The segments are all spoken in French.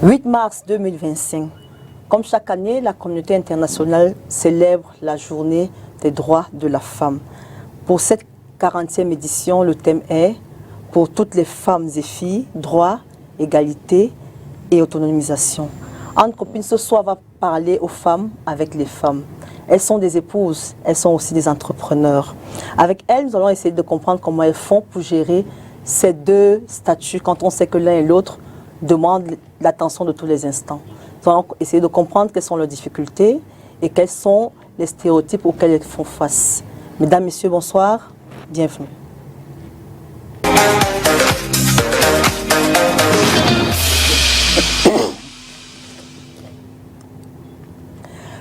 8 mars 2025. Comme chaque année, la communauté internationale célèbre la journée des droits de la femme. Pour cette 40e édition, le thème est « Pour toutes les femmes et filles, droits, égalité et autonomisation ». Entre copines, ce soir, va parler aux femmes avec les femmes. Elles sont des épouses, elles sont aussi des entrepreneurs. Avec elles, nous allons essayer de comprendre comment elles font pour gérer ces deux statuts quand on sait que l'un et l'autre demandent l'attention de tous les instants. Nous allons essayer de comprendre quelles sont leurs difficultés et quels sont les stéréotypes auxquels elles font face. Mesdames, Messieurs, bonsoir, bienvenue.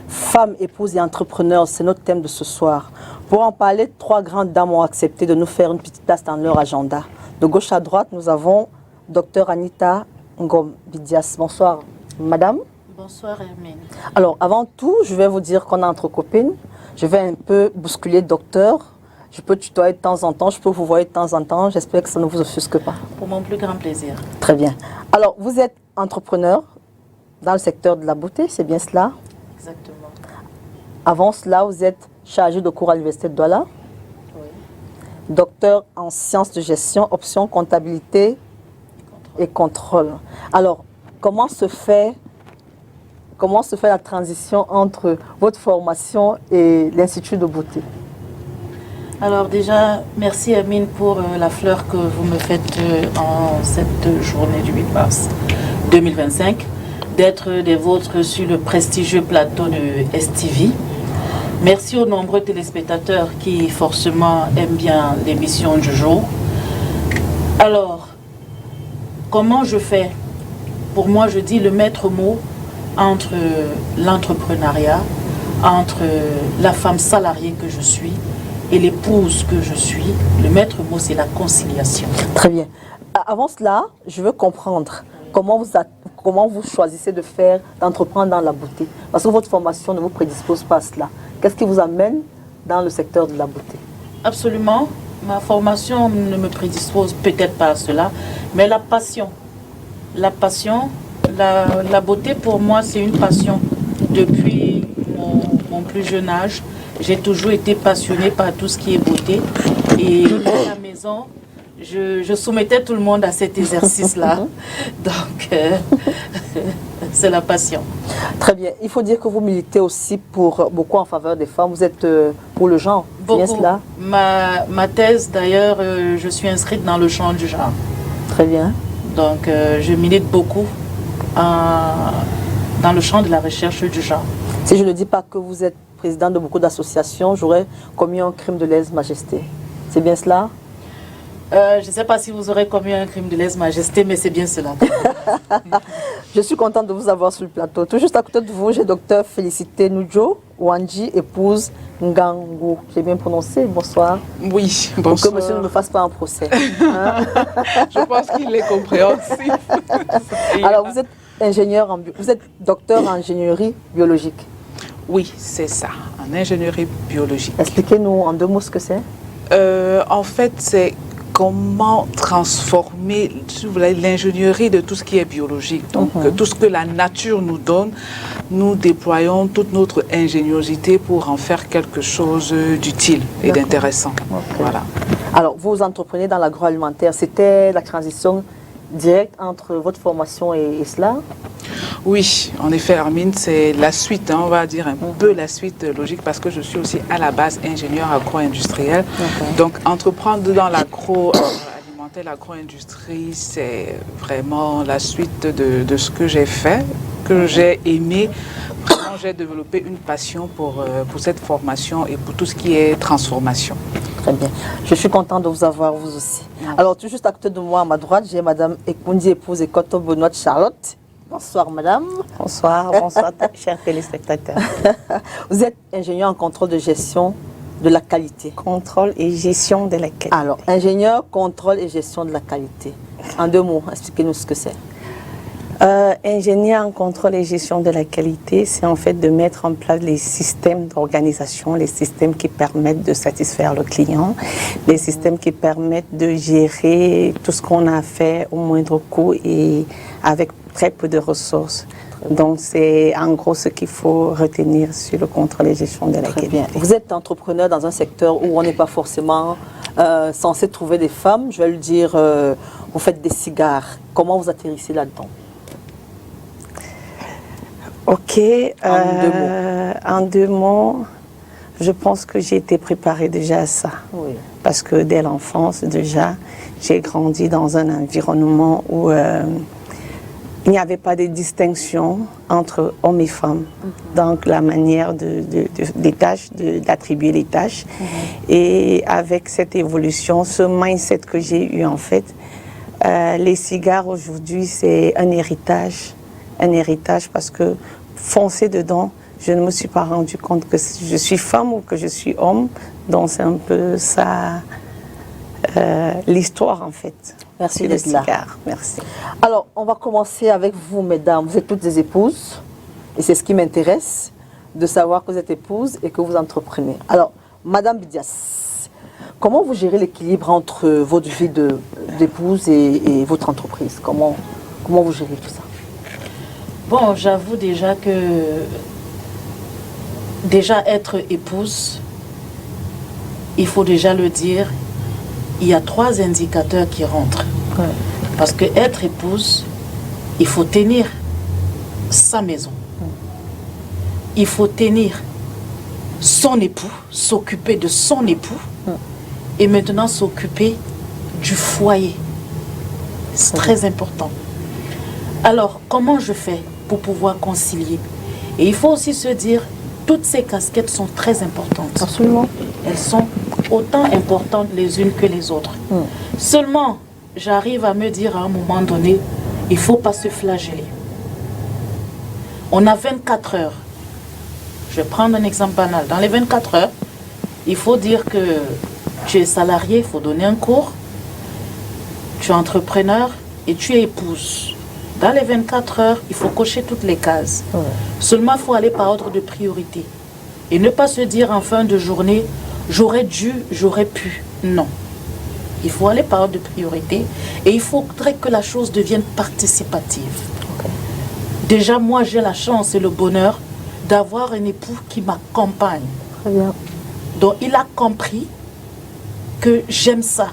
Femmes, épouses et entrepreneurs, c'est notre thème de ce soir. Pour en parler, 3 grandes dames ont accepté de nous faire une petite place dans leur agenda. De gauche à droite, nous avons Dr Anita Ngom Bidias. Bonsoir, madame. Bonsoir, Hermine. Alors, avant tout, je vais vous dire qu'on est entre copines. Je vais un peu bousculer le docteur. Je peux tutoyer de temps en temps, je peux vous voir de temps en temps. J'espère que ça ne vous offusque pas. Pour mon plus grand plaisir. Très bien. Alors, vous êtes entrepreneur dans le secteur de la beauté, c'est bien cela? Exactement. Avant cela, vous êtes chargé de cours à l'Université de Douala. Oui. Docteur en sciences de gestion, option comptabilité et contrôle. Alors, comment se fait la transition entre votre formation et l'Institut de beauté? Alors déjà, merci Hermine pour la fleur que vous me faites en cette journée du 8 mars 2025, d'être des vôtres sur le prestigieux plateau de STV. Merci aux nombreux téléspectateurs qui forcément aiment bien l'émission du jour. Alors, comment je fais? Pour moi, je dis le maître mot entre l'entrepreneuriat, entre la femme salariée que je suis et l'épouse que je suis. Le maître mot, c'est la conciliation. Très bien. Avant cela, je veux comprendre comment vous choisissez d'entreprendre dans la beauté. Parce que votre formation ne vous prédispose pas à cela. Qu'est-ce qui vous amène dans le secteur de la beauté? Absolument. Ma formation ne me prédispose peut-être pas à cela, mais la passion. La passion, la beauté pour moi, c'est une passion. Depuis mon plus jeune âge, j'ai toujours été passionnée par tout ce qui est beauté. Et à la maison, je soumettais tout le monde à cet exercice-là. Donc, c'est la passion. Très bien. Il faut dire que vous militez aussi beaucoup en faveur des femmes. Vous êtes pour le genre. Beaucoup. Bien cela? Ma thèse, d'ailleurs, je suis inscrite dans le champ du genre. Très bien. Donc, je milite beaucoup dans le champ de la recherche du genre. Si je ne dis pas que vous êtes président de beaucoup d'associations, j'aurais commis un crime de lèse-majesté. C'est bien cela? Je ne sais pas si vous aurez commis un crime de lèse-majesté, mais c'est bien cela. Je suis contente de vous avoir sur le plateau. Tout juste à côté de vous, j'ai Dr Félicité Nudjo Wanji, épouse Ngango. J'ai bien prononcé. Bonsoir. Oui, bonsoir. Pour que monsieur ne me fasse pas un procès. Hein? Je pense qu'il est compréhensif. Alors, vous êtes ingénieur, vous êtes docteur en ingénierie biologique. Oui, c'est ça, en ingénierie biologique. Expliquez-nous en 2 mots ce que c'est. En fait, c'est comment transformer l'ingénierie de tout ce qui est biologique. Donc, tout ce que la nature nous donne, nous déployons toute notre ingéniosité pour en faire quelque chose d'utile et d'intéressant. Okay. Voilà. Alors, vous entreprenez dans l'agroalimentaire. C'était la transition directe entre votre formation et cela? Oui, en effet, Hermine, c'est la suite, hein, on va dire un peu la suite logique, parce que je suis aussi à la base ingénieur agro-industriel. Donc, entreprendre dans l'agroalimentaire, l'agro-industrie, c'est vraiment la suite de ce que j'ai fait, que j'ai aimé. Vraiment, j'ai développé une passion pour cette formation et pour tout ce qui est transformation. Très bien. Je suis contente de vous avoir, vous aussi. Alors, tout juste à côté de moi, à ma droite, j'ai Madame Ekundi, épouse et Koto Benoît Charlotte. Bonsoir, madame. Bonsoir, bonsoir, chers téléspectateurs. Vous êtes ingénieur en contrôle de gestion de la qualité. Contrôle et gestion de la qualité. Alors, ingénieur, contrôle et gestion de la qualité. En 2 mots, expliquez-nous ce que c'est. Ingénieur en contrôle et gestion de la qualité, c'est en fait de mettre en place les systèmes d'organisation, les systèmes qui permettent de satisfaire le client, les systèmes qui permettent de gérer tout ce qu'on a fait au moindre coût et avec très peu de ressources. Donc, c'est en gros ce qu'il faut retenir sur le contrôle et gestion de la Très qualité. bien. Vous êtes entrepreneur dans un secteur où on n'est pas forcément censé trouver des femmes. Je vais le dire, vous faites des cigares. Comment vous atterrissez là-dedans? Ok. En 2 mots, je pense que j'ai été préparée déjà à ça. Oui. Parce que dès l'enfance, déjà, j'ai grandi dans un environnement où il n'y avait pas de distinction entre hommes et femmes. Donc, la manière des tâches, d'attribuer les tâches. Et avec cette évolution, ce mindset que j'ai eu, en fait, les cigares aujourd'hui, c'est un héritage. Un héritage parce que foncer dedans, je ne me suis pas rendu compte que je suis femme ou que je suis homme. Donc, c'est un peu ça, l'histoire, en fait. Merci le d'être là. cigare. Merci. Alors, on va commencer avec vous, mesdames. Vous êtes toutes des épouses. Et c'est ce qui m'intéresse, de savoir que vous êtes épouses et que vous entreprenez. Alors, Madame Bidias, comment vous gérez l'équilibre entre votre vie d'épouse et votre entreprise? Comment vous gérez tout ça? Bon, j'avoue déjà que être épouse, il faut déjà le dire, il y a 3 indicateurs qui rentrent. Ouais. Parce que être épouse, il faut tenir sa maison. Il faut tenir son époux, s'occuper de son époux, et maintenant s'occuper du foyer. C'est très important. Alors, comment je fais pour pouvoir concilier? Et il faut aussi se dire, toutes ces casquettes sont très importantes. Absolument. Elles sont autant importantes les unes que les autres. Seulement, j'arrive à me dire à un moment donné, il ne faut pas se flageller. On a 24 heures. Je vais prendre un exemple banal. Dans les 24 heures, il faut dire que tu es salarié, il faut donner un cours. Tu es entrepreneur et tu es épouse. Dans les 24 heures, il faut cocher toutes les cases. Seulement, il faut aller par ordre de priorité. Et ne pas se dire en fin de journée, j'aurais dû, j'aurais pu. Non. Il faut aller par ordre de priorité. Et il faudrait que la chose devienne participative. Déjà, moi, j'ai la chance et le bonheur d'avoir un époux qui m'accompagne. Très bien. Donc, il a compris que j'aime ça.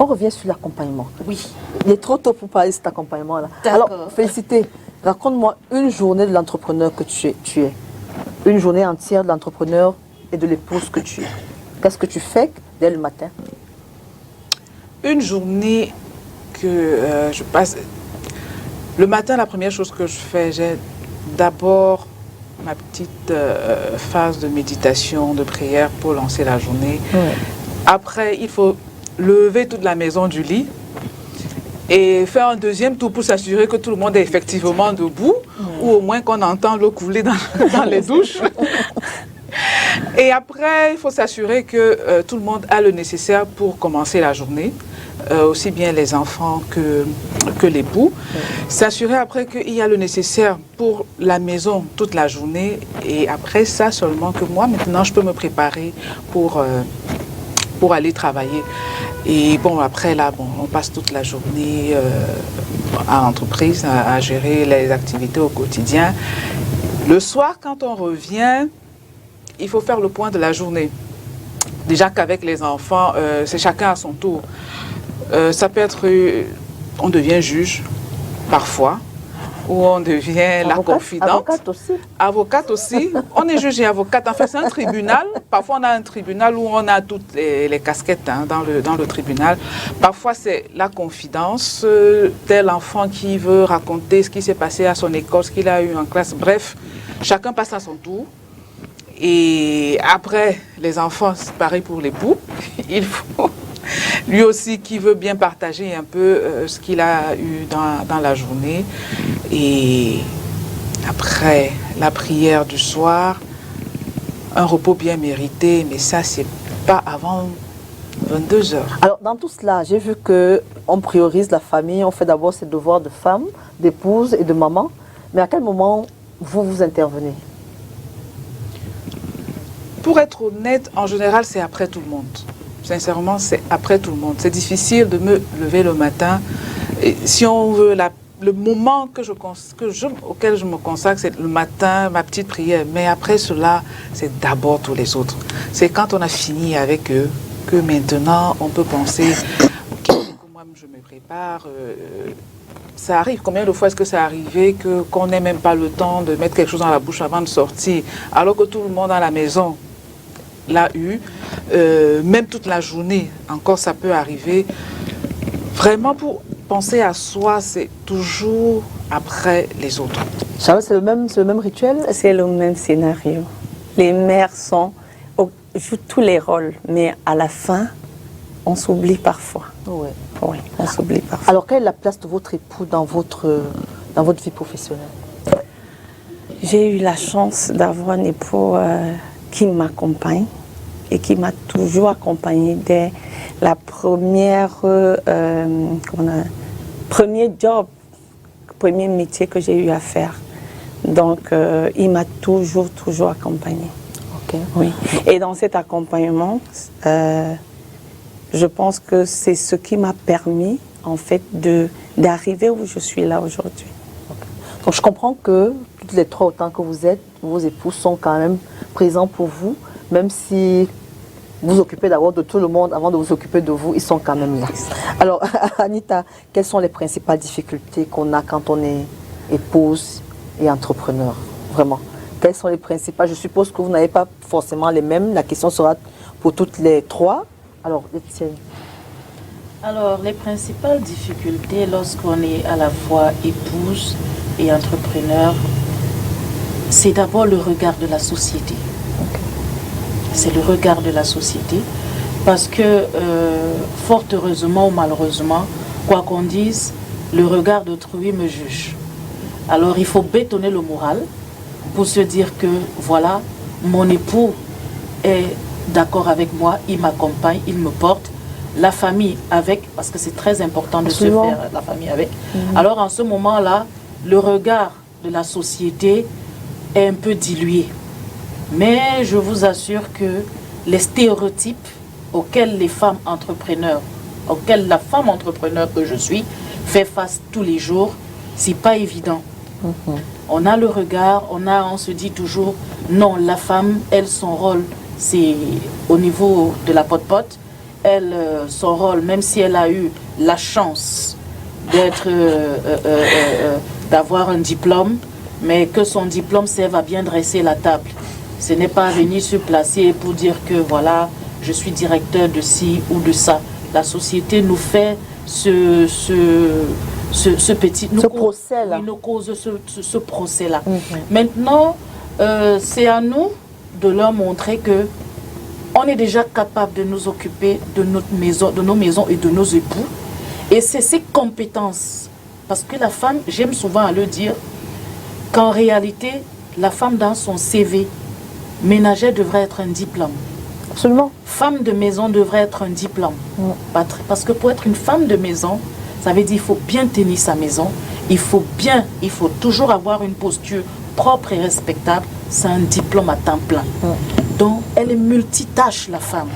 On revient sur l'accompagnement. Oui. Il est trop tôt pour parler de cet accompagnement-là. D'accord. Alors, félicité. Raconte-moi une journée de l'entrepreneur que tu es. Une journée entière de l'entrepreneur et de l'épouse que tu es. Qu'est-ce que tu fais dès le matin? Une journée que je passe... Le matin, la première chose que je fais, j'ai d'abord ma petite phase de méditation, de prière pour lancer la journée. Après, il faut lever toute la maison du lit et faire un deuxième tour pour s'assurer que tout le monde est effectivement debout ou au moins qu'on entend l'eau couler dans les douches. Et après, il faut s'assurer que tout le monde a le nécessaire pour commencer la journée, aussi bien les enfants que l'époux. S'assurer après qu'il y a le nécessaire pour la maison toute la journée et après ça seulement que moi, maintenant, je peux me préparer pour aller travailler. Et bon, après là, on passe toute la journée à l'entreprise, à gérer les activités au quotidien. Le soir, quand on revient, il faut faire le point de la journée. Déjà qu'avec les enfants, c'est chacun à son tour. Ça peut être, on devient juge, parfois, ou on devient la confidente. Avocate aussi. Avocate aussi. On est juge et avocate. En fait, c'est un tribunal. Parfois, on a un tribunal où on a toutes les casquettes dans le tribunal. Parfois, c'est la confidence. Tel enfant qui veut raconter ce qui s'est passé à son école, ce qu'il a eu en classe. Bref, chacun passe à son tour. Et après, les enfants, c'est pareil pour l'époux. Il faut... Lui aussi qui veut bien partager un peu ce qu'il a eu dans la journée. Et après la prière du soir, un repos bien mérité, mais ça, c'est pas avant 22 heures. Alors, dans tout cela, j'ai vu qu'on priorise la famille, on fait d'abord ses devoirs de femme, d'épouse et de maman. Mais à quel moment vous intervenez? Pour être honnête, en général, c'est après tout le monde. Sincèrement, c'est après tout le monde. C'est difficile de me lever le matin. Et si on veut le moment auquel je me consacre, c'est le matin, ma petite prière. Mais après cela, c'est d'abord tous les autres. C'est quand on a fini avec eux que maintenant on peut penser, ok, moi je me prépare. Ça arrive. Combien de fois est-ce que ça arrivé qu'on n'ait même pas le temps de mettre quelque chose dans la bouche avant de sortir, alors que tout le monde à la maison l'a eu, même toute la journée, encore ça peut arriver. Vraiment, pour penser à soi, c'est toujours après les autres. Charlotte, c'est le même rituel? C'est le même scénario. Les mères jouent tous les rôles, mais à la fin, on s'oublie parfois. Ouais. Oui, on s'oublie parfois. Alors, quelle est la place de votre époux dans votre vie professionnelle? J'ai eu la chance d'avoir un époux qui m'accompagne et qui m'a toujours accompagnée dès la premier job, premier métier que j'ai eu à faire. Donc, il m'a toujours accompagnée. Okay. Oui. Et dans cet accompagnement, je pense que c'est ce qui m'a permis, en fait, d'arriver où je suis là aujourd'hui. Okay. Donc, je comprends que toutes les trois, autant que vous êtes, vos époux sont quand même présents pour vous, même si vous vous occupez d'abord de tout le monde avant de vous occuper de vous, ils sont quand même là. Alors, Anita, quelles sont les principales difficultés qu'on a quand on est épouse et entrepreneur? Vraiment. Quelles sont les principales? Je suppose que vous n'avez pas forcément les mêmes. La question sera pour toutes les trois. Alors, Étienne. Alors, les principales difficultés lorsqu'on est à la fois épouse et entrepreneur, c'est d'abord le regard de la société. Okay. C'est le regard de la société. Parce que, fort heureusement ou malheureusement, quoi qu'on dise, le regard d'autrui me juge. Alors, il faut bétonner le moral pour se dire que, voilà, mon époux est d'accord avec moi, il m'accompagne, il me porte, la famille avec, parce que c'est très important de se faire la famille avec. Alors, en ce moment-là, le regard de la société est un peu dilué. Mais je vous assure que les stéréotypes auxquels les femmes entrepreneurs, auxquels la femme entrepreneur que je suis, fait face tous les jours, c'est pas évident. On a le regard, on se dit toujours, non, la femme, elle, son rôle, c'est au niveau de la pote-pote. Elle, son rôle, même si elle a eu la chance d'avoir un diplôme, mais que son diplôme serve à bien dresser la table. Ce n'est pas venir se placer pour dire que voilà, je suis directeur de ci ou de ça. La société nous fait ce procès-là. Nous cause ce procès-là. Maintenant, c'est à nous de leur montrer que on est déjà capable de nous occuper de notre maison, de nos maisons et de nos époux. Et c'est ces compétences. Parce que la femme, j'aime souvent à le dire, qu'en réalité, la femme dans son CV ménagère devrait être un diplôme. Absolument. Femme de maison devrait être un diplôme. Parce que pour être une femme de maison, ça veut dire qu'il faut bien tenir sa maison, il faut toujours avoir une posture propre et respectable. C'est un diplôme à temps plein. Donc, elle est multitâche, la femme.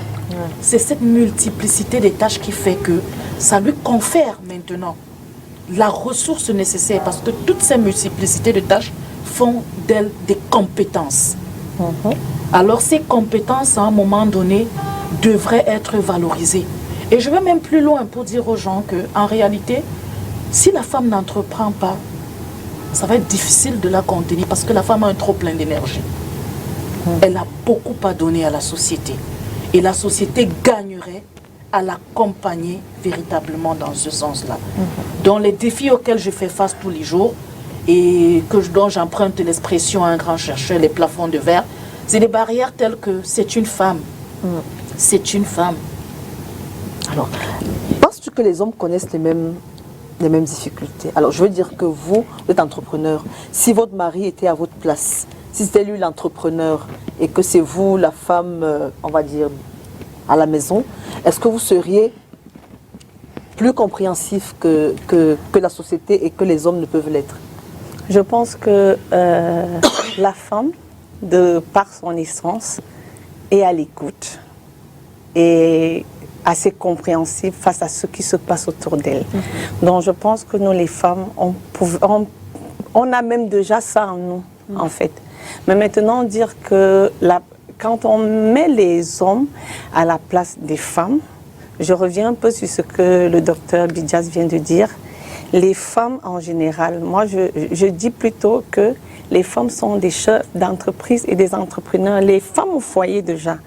C'est cette multiplicité des tâches qui fait que ça lui confère maintenant la ressource nécessaire, parce que toutes ces multiplicités de tâches font d'elle des compétences. Alors, ces compétences, à un moment donné, devraient être valorisées. Et je vais même plus loin pour dire aux gens qu'en réalité, si la femme n'entreprend pas, ça va être difficile de la contenir, parce que la femme a un trop plein d'énergie. Elle a beaucoup à donner à la société. Et la société gagnerait à l'accompagner véritablement dans ce sens-là. Donc les défis auxquels je fais face tous les jours, et dont j'emprunte l'expression à un grand chercheur, les plafonds de verre, c'est des barrières telles que c'est une femme. C'est une femme. Alors, penses-tu que les hommes connaissent les mêmes difficultés? Alors, je veux dire que vous êtes entrepreneur. Si votre mari était à votre place, si c'était lui l'entrepreneur et que c'est vous la femme, on va dire, à la maison, est-ce que vous seriez plus compréhensif que la société et que les hommes ne peuvent l'être? Je pense que la femme, de par son essence, est à l'écoute. Et assez compréhensive face à ce qui se passe autour d'elle. Donc je pense que nous les femmes, on a même déjà ça en nous, en fait. Mais maintenant, dire que quand on met les hommes à la place des femmes, je reviens un peu sur ce que le docteur Bidjas vient de dire. Les femmes en général, moi je dis plutôt que les femmes sont des chefs d'entreprise et des entrepreneurs. Les femmes au foyer déjà.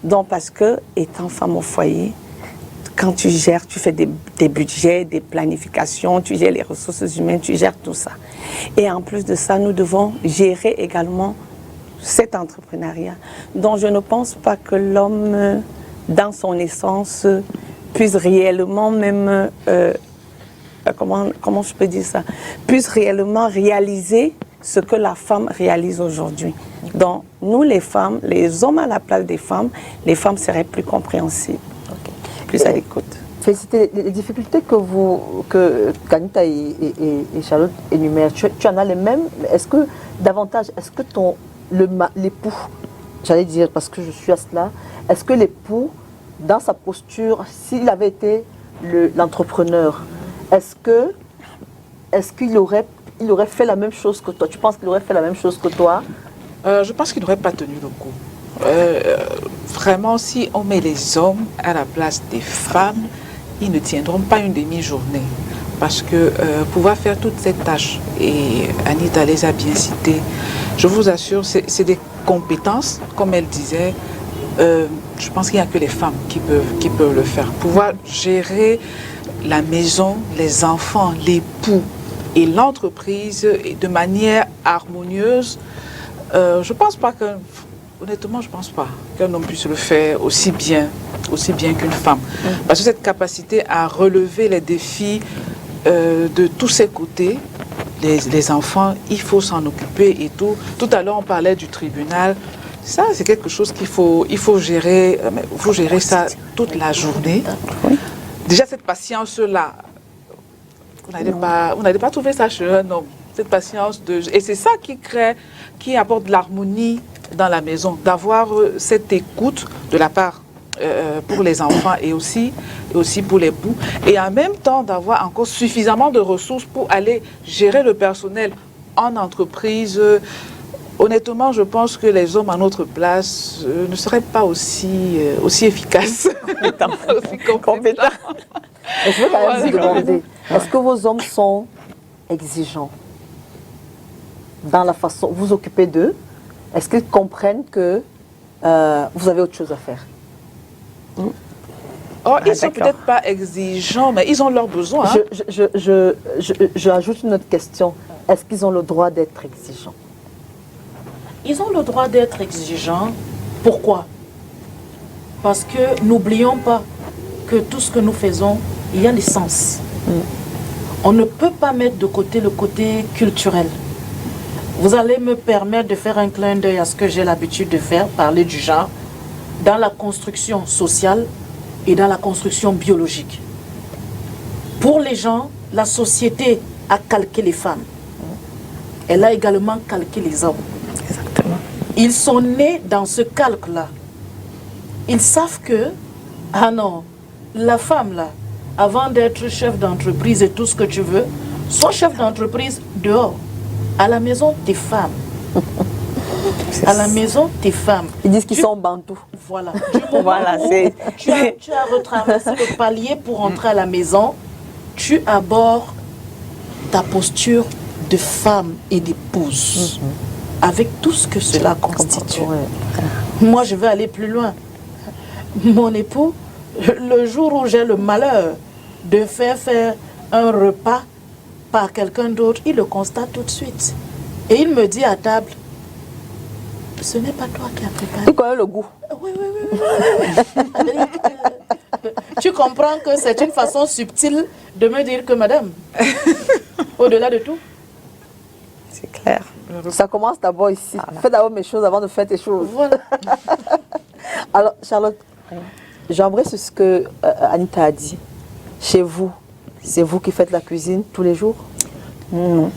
Donc parce que, étant femme au foyer, quand tu gères, tu fais des budgets, des planifications, tu gères les ressources humaines, tu gères tout ça. Et en plus de ça, nous devons gérer également cet entrepreneuriat. Donc je ne pense pas que l'homme, dans son essence, puisse réellement même, comment je peux dire ça, puisse réellement réaliser ce que la femme réalise aujourd'hui. Donc nous les femmes, les hommes à la place des femmes, les femmes seraient plus compréhensibles, plus à l'écoute. Féliciter les difficultés que Kanita et Charlotte énumèrent, tu en as les mêmes. Est-ce que davantage, est-ce que l'époux, j'allais dire parce que je suis à cela, est-ce que l'époux, dans sa posture, s'il avait été l'entrepreneur, est-ce qu'il aurait fait la même chose que toi? Tu penses qu'il aurait fait la même chose que toi? Je pense qu'il n'aurait pas tenu le coup. Vraiment, si on met les hommes à la place des femmes, ils ne tiendront pas une demi-journée. Parce que pouvoir faire toutes ces tâches, et Anita les a bien citées, je vous assure, c'est des compétences, comme elle disait. Je pense qu'il n'y a que les femmes qui peuvent le faire. Pouvoir gérer la maison, les enfants, l'époux et l'entreprise de manière harmonieuse, je pense pas que, honnêtement, je pense pas qu'un homme puisse le faire aussi bien qu'une femme. Parce que cette capacité à relever les défis de tous ses côtés, les enfants, il faut s'en occuper et tout. Tout à l'heure, on parlait du tribunal. Ça, c'est quelque chose il faut gérer ça toute la journée. Déjà, cette patience-là, vous n'allez pas trouver ça chez un homme. Cette patience et c'est ça qui apporte de l'harmonie dans la maison, d'avoir cette écoute de la part pour les enfants et aussi pour l'époux, et en même temps d'avoir encore suffisamment de ressources pour aller gérer le personnel en entreprise. Honnêtement, je pense que les hommes à notre place ne seraient pas aussi efficaces, aussi compétents. Je veux quand même vous demander, est-ce que vos hommes sont exigeants dans la façon, vous occupez d'eux? Est-ce qu'ils comprennent que vous avez autre chose à faire? Ils ne sont peut-être pas exigeants, mais ils ont leurs besoins. Hein? J'ajoute une autre question. Est-ce qu'ils ont le droit d'être exigeants? Ils ont le droit d'être exigeants. Pourquoi? Parce que n'oublions pas que tout ce que nous faisons, il y a des sens. On ne peut pas mettre de côté le côté culturel. Vous allez me permettre de faire un clin d'œil à ce que j'ai l'habitude de faire, parler du genre, dans la construction sociale et dans la construction biologique. Pour les gens, la société a calqué les femmes. Elle a également calqué les hommes. Exactement. Ils sont nés dans ce calque-là. Ils savent que, ah non, la femme là, avant d'être chef d'entreprise et tout ce que tu veux, sois chef d'entreprise dehors. À la maison, t'es femme. À la maison, t'es femme. Ils disent qu'ils sont bantous. Voilà. Du moment Voilà, où tu as retraversé le palier pour entrer à la maison, tu abordes ta posture de femme et d'épouse. Avec tout ce que cela constitue. Moi, je vais aller plus loin. Mon époux, le jour où j'ai le malheur de faire un repas par quelqu'un d'autre, il le constate tout de suite. Et il me dit à table, ce n'est pas toi qui as préparé. Il connaît le goût. Oui. Tu comprends que c'est une façon subtile de me dire que madame, au-delà de tout. C'est clair. Ça commence d'abord ici. Voilà. Fais d'abord mes choses avant de faire tes choses. Voilà. Alors, Charlotte, j'aimerais ce que Anita a dit. Chez vous, c'est vous qui faites la cuisine tous les jours? Non.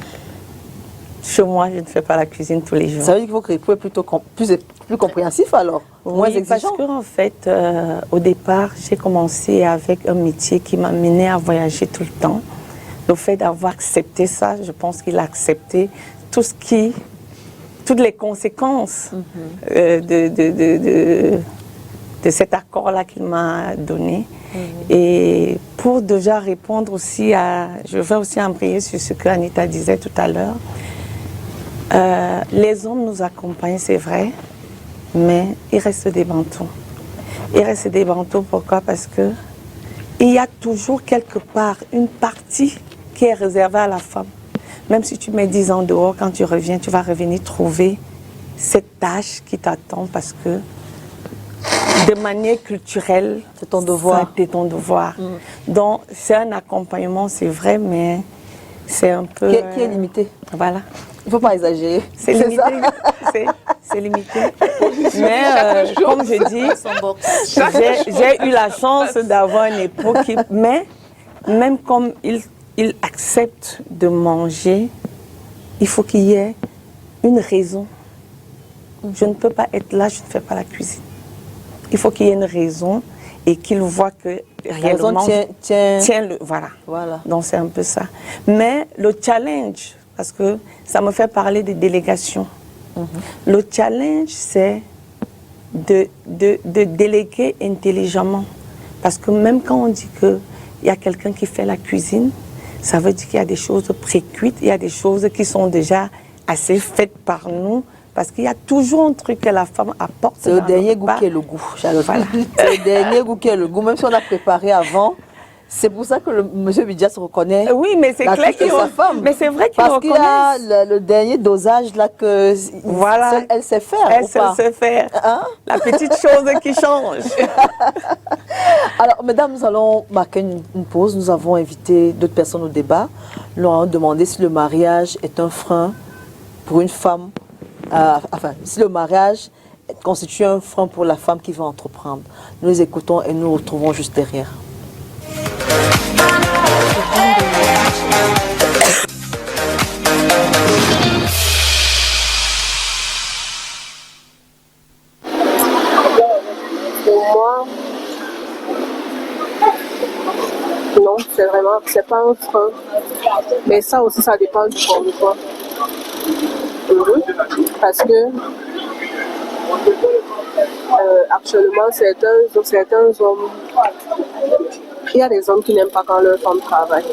Chez moi, je ne fais pas la cuisine tous les jours. Ça veut dire que votre époux est plus compréhensif alors? moins Oui, exigeant. parce qu'en fait, au départ, j'ai commencé avec un métier qui m'a mené à voyager tout le temps. Le fait d'avoir accepté ça, je pense qu'il a accepté toutes les conséquences de cet accord-là qu'il m'a donné. Et pour déjà répondre aussi je veux aussi embrayer sur ce que Anita disait tout à l'heure. Les hommes nous accompagnent, c'est vrai, mais il reste des bantous. Il reste des bantous, pourquoi? Parce que il y a toujours quelque part une partie qui est réservée à la femme. Même si tu mets 10 ans dehors, quand tu reviens, tu vas revenir trouver cette tâche qui t'attend parce que de manière culturelle, c'est ton devoir. C'est ton devoir. Donc, c'est un accompagnement, c'est vrai, mais c'est un peu... Qui est limité. Voilà. Il ne faut pas exagérer. C'est limité. C'est limité. Mais comme je dis, j'ai eu la chance d'avoir un époux qui... Mais même comme il accepte de manger, il faut qu'il y ait une raison. Je ne peux pas être là, je ne fais pas la cuisine. Il faut qu'il y ait une raison et qu'il voit que réellement tient le... Voilà. Donc c'est un peu ça. Mais le challenge, parce que ça me fait parler des délégations. Le challenge, c'est de déléguer intelligemment. Parce que même quand on dit qu'il y a quelqu'un qui fait la cuisine, ça veut dire qu'il y a des choses pré-cuites, il y a des choses qui sont déjà assez faites par nous. Parce qu'il y a toujours un truc que la femme apporte. C'est le dernier goût qui est le goût, Charlotte. Voilà. C'est le dernier goût qui est le goût, même si on a préparé avant. C'est pour ça que monsieur Bidja se reconnaît. Oui, mais c'est clair qu'il sa femme. Mais c'est vrai qu'il reconnaît. Parce qu'il y a le dernier dosage là que voilà. Elle sait faire. Elle sait faire. Hein? La petite chose qui change. Alors, mesdames, nous allons marquer une pause. Nous avons invité d'autres personnes au débat. Nous leur avons demandé si le mariage est un frein pour une femme. Enfin, si le mariage constitue un frein pour la femme qui va entreprendre. Nous les écoutons et nous nous retrouvons juste derrière. Pour moi, non, c'est pas un frein. Mais ça aussi, ça dépend du corps de toi. Parce que actuellement, certains hommes, il y a des hommes qui n'aiment pas quand leur femme travaille.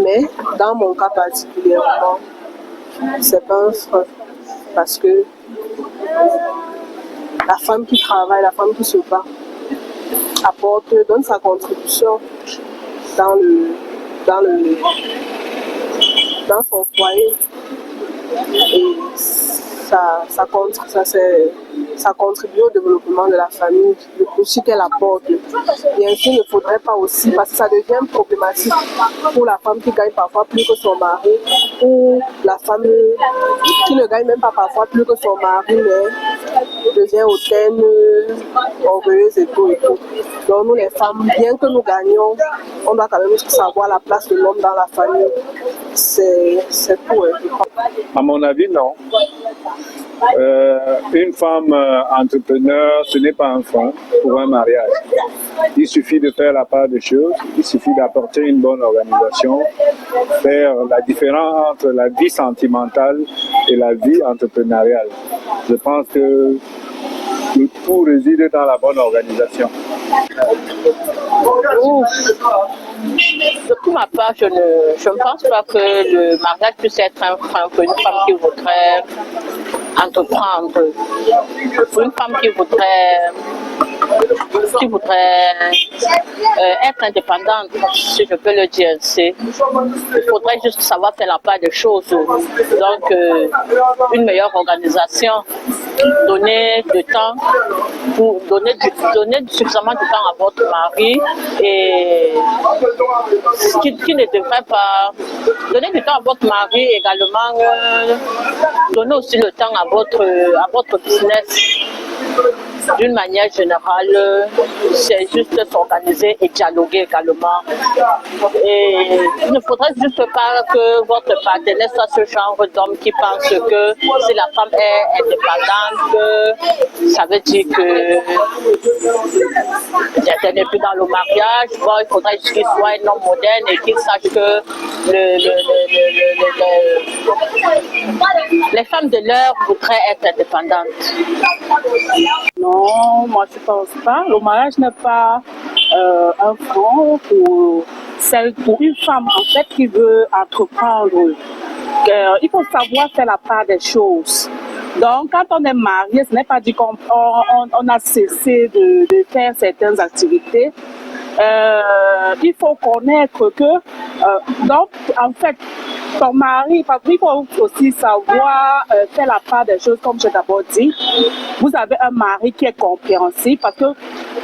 Mais dans mon cas particulièrement, c'est pas un frein. Parce que la femme qui travaille, la femme qui se bat, donne sa contribution dans son foyer. Et ça contribue au développement de la famille, le profit qu'elle apporte. Bien sûr, il ne faudrait pas aussi, parce que ça devient problématique pour la femme qui gagne parfois plus que son mari, ou la femme qui ne gagne même pas parfois plus que son mari, mais devient hautaine, orgueilleuse et tout et tout. Donc nous les femmes, bien que nous gagnions, on doit quand même savoir la place de l'homme dans la famille. C'est tout. À mon avis, non. Une femme entrepreneur, ce n'est pas un frein pour un mariage. Il suffit de faire la part des choses, il suffit d'apporter une bonne organisation, faire la différence entre la vie sentimentale et la vie entrepreneuriale. Je pense que le tout réside dans la bonne organisation. Pour ma part, je ne pense pas que le mariage puisse être un frein pour une femme qui voudrait entreprendre. Pour une femme qui voudrait être indépendante, si je peux le dire ainsi, il faudrait juste savoir faire la part des choses. Donc, une meilleure organisation, donner du temps, donner suffisamment de temps à votre mari et qui ne devrait pas donner du temps à votre mari également, donner aussi le temps à votre business. d'une manière générale, c'est juste s'organiser et dialoguer également. Et il ne faudrait juste pas que votre partenaire soit ce genre d'homme qui pense que si la femme est indépendante, ça veut dire que elle n'est plus dans le mariage. Bon, il faudrait qu'il soit un homme moderne et qu'il sache que les femmes de l'heure voudraient être indépendantes. Non, moi je ne pense pas. Le mariage n'est pas un frein pour une femme en fait qui veut entreprendre. Il faut savoir faire la part des choses. Donc, quand on est marié, ce n'est pas dit qu'on a cessé de faire certaines activités. Il faut connaître que, donc, en fait, ton mari, parce qu'il faut aussi savoir faire la part des choses, comme j'ai d'abord dit. Vous avez un mari qui est compréhensif, parce que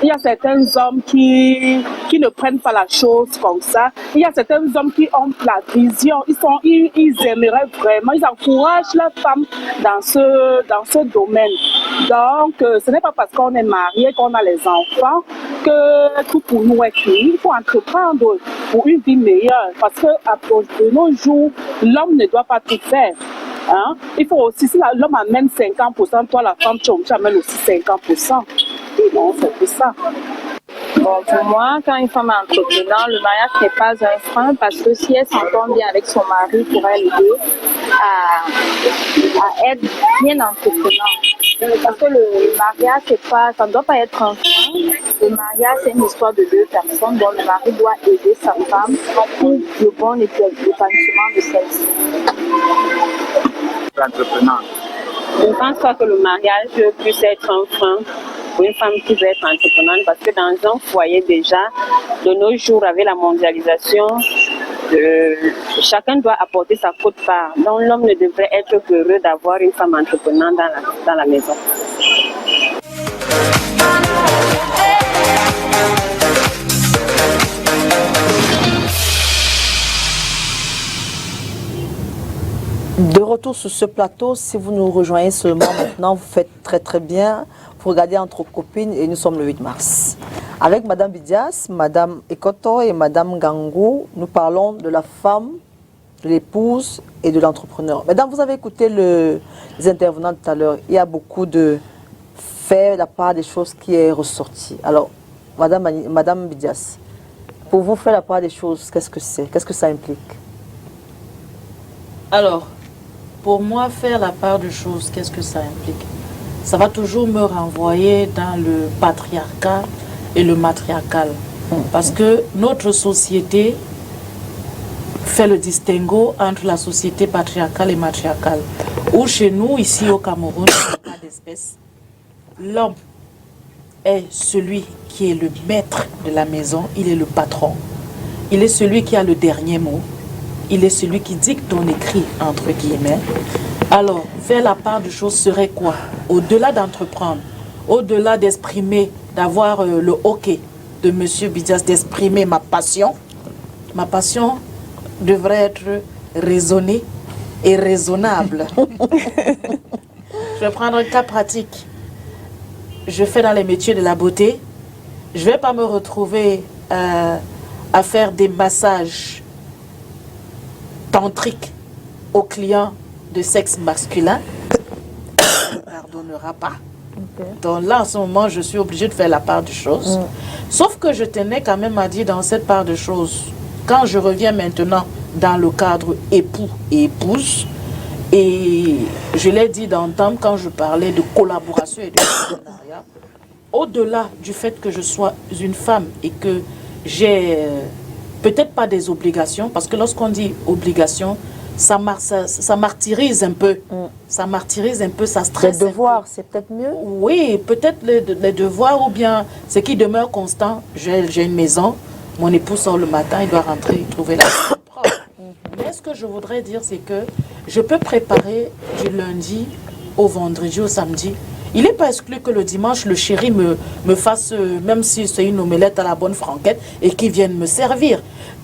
il y a certains hommes qui ne prennent pas la chose comme ça. Il y a certains hommes qui ont la vision. Ils aimeraient vraiment, ils encouragent la femme dans ce domaine. Donc, ce n'est pas parce qu'on est marié, qu'on a les enfants, que tout pour nous est fini. Il faut entreprendre pour une vie meilleure. Parce que de nos jours, l'homme ne doit pas tout faire. Hein? Il faut aussi, si l'homme amène 50%, toi la femme, tu amènes aussi 50%. Non, c'est tout ça. Bon, pour moi, quand une femme est entrepreneur, le mariage n'est pas un frein parce que si elle s'entend bien avec son mari, pourrait l'aider à être bien entrepreneur. Parce que le mariage, ça ne doit pas être un frein. Le mariage, c'est une histoire de deux personnes dont le mari doit aider sa femme pour le bon épanouissement de celle-ci. Entrepreneur. Je ne pense pas que le mariage puisse être un frein pour une femme qui veut être entreprenante parce que dans un foyer déjà, de nos jours avec la mondialisation, chacun doit apporter sa quote-part. Donc l'homme ne devrait être qu'heureux d'avoir une femme entreprenante dans la maison. De retour sur ce plateau, si vous nous rejoignez seulement maintenant, vous faites très très bien. Vous regardez Entre copines et nous sommes le 8 mars. Avec Madame Bidias, Madame Ekoto et Madame Gangou, nous parlons de la femme, de l'épouse et de l'entrepreneur. Mesdames, vous avez écouté les intervenants tout à l'heure. Il y a beaucoup de faire la part des choses qui est ressorti. Alors, Madame Bidias, pour vous faire la part des choses, qu'est-ce que c'est? Qu'est-ce que ça implique? Alors, pour moi, faire la part des choses, qu'est-ce que ça implique? Ça va toujours me renvoyer dans le patriarcat et le matriarcal. Parce que notre société fait le distinguo entre la société patriarcale et matriarcale. Où chez nous, ici au Cameroun, il n'y a pas d'espèce. L'homme est celui qui est le maître de la maison, il est le patron. Il est celui qui a le dernier mot. Il est celui qui dicte ton écrit, entre guillemets. Alors, faire la part des choses serait quoi? Au-delà d'entreprendre, au-delà d'exprimer, d'avoir le hockey de M. Bidias, d'exprimer ma passion devrait être raisonnée et raisonnable. Je vais prendre un cas pratique. Je fais dans les métiers de la beauté. Je ne vais pas me retrouver à faire des massages tantriques aux clients de sexe masculin. On ne pardonnera pas. Okay. Donc là, en ce moment, je suis obligée de faire la part des choses. Sauf que je tenais quand même à dire dans cette part de choses, quand je reviens maintenant dans le cadre époux et épouse, et je l'ai dit d'entendre quand je parlais de collaboration et de partenariat, au-delà du fait que je sois une femme et que j'ai peut-être pas des obligations, parce que lorsqu'on dit obligation, ça martyrise un peu. Ça martyrise un peu, ça stresse. Les devoirs, c'est peut-être mieux? Oui, peut-être les devoirs, ou bien ce qui demeure constant. J'ai une maison, mon époux sort le matin, il doit rentrer, trouver la maison propre. Mais ce que je voudrais dire, c'est que je peux préparer du lundi au vendredi, au samedi. Il n'est pas exclu que le dimanche, le chéri me fasse, même si c'est une omelette à la bonne franquette, et qu'il vienne me servir.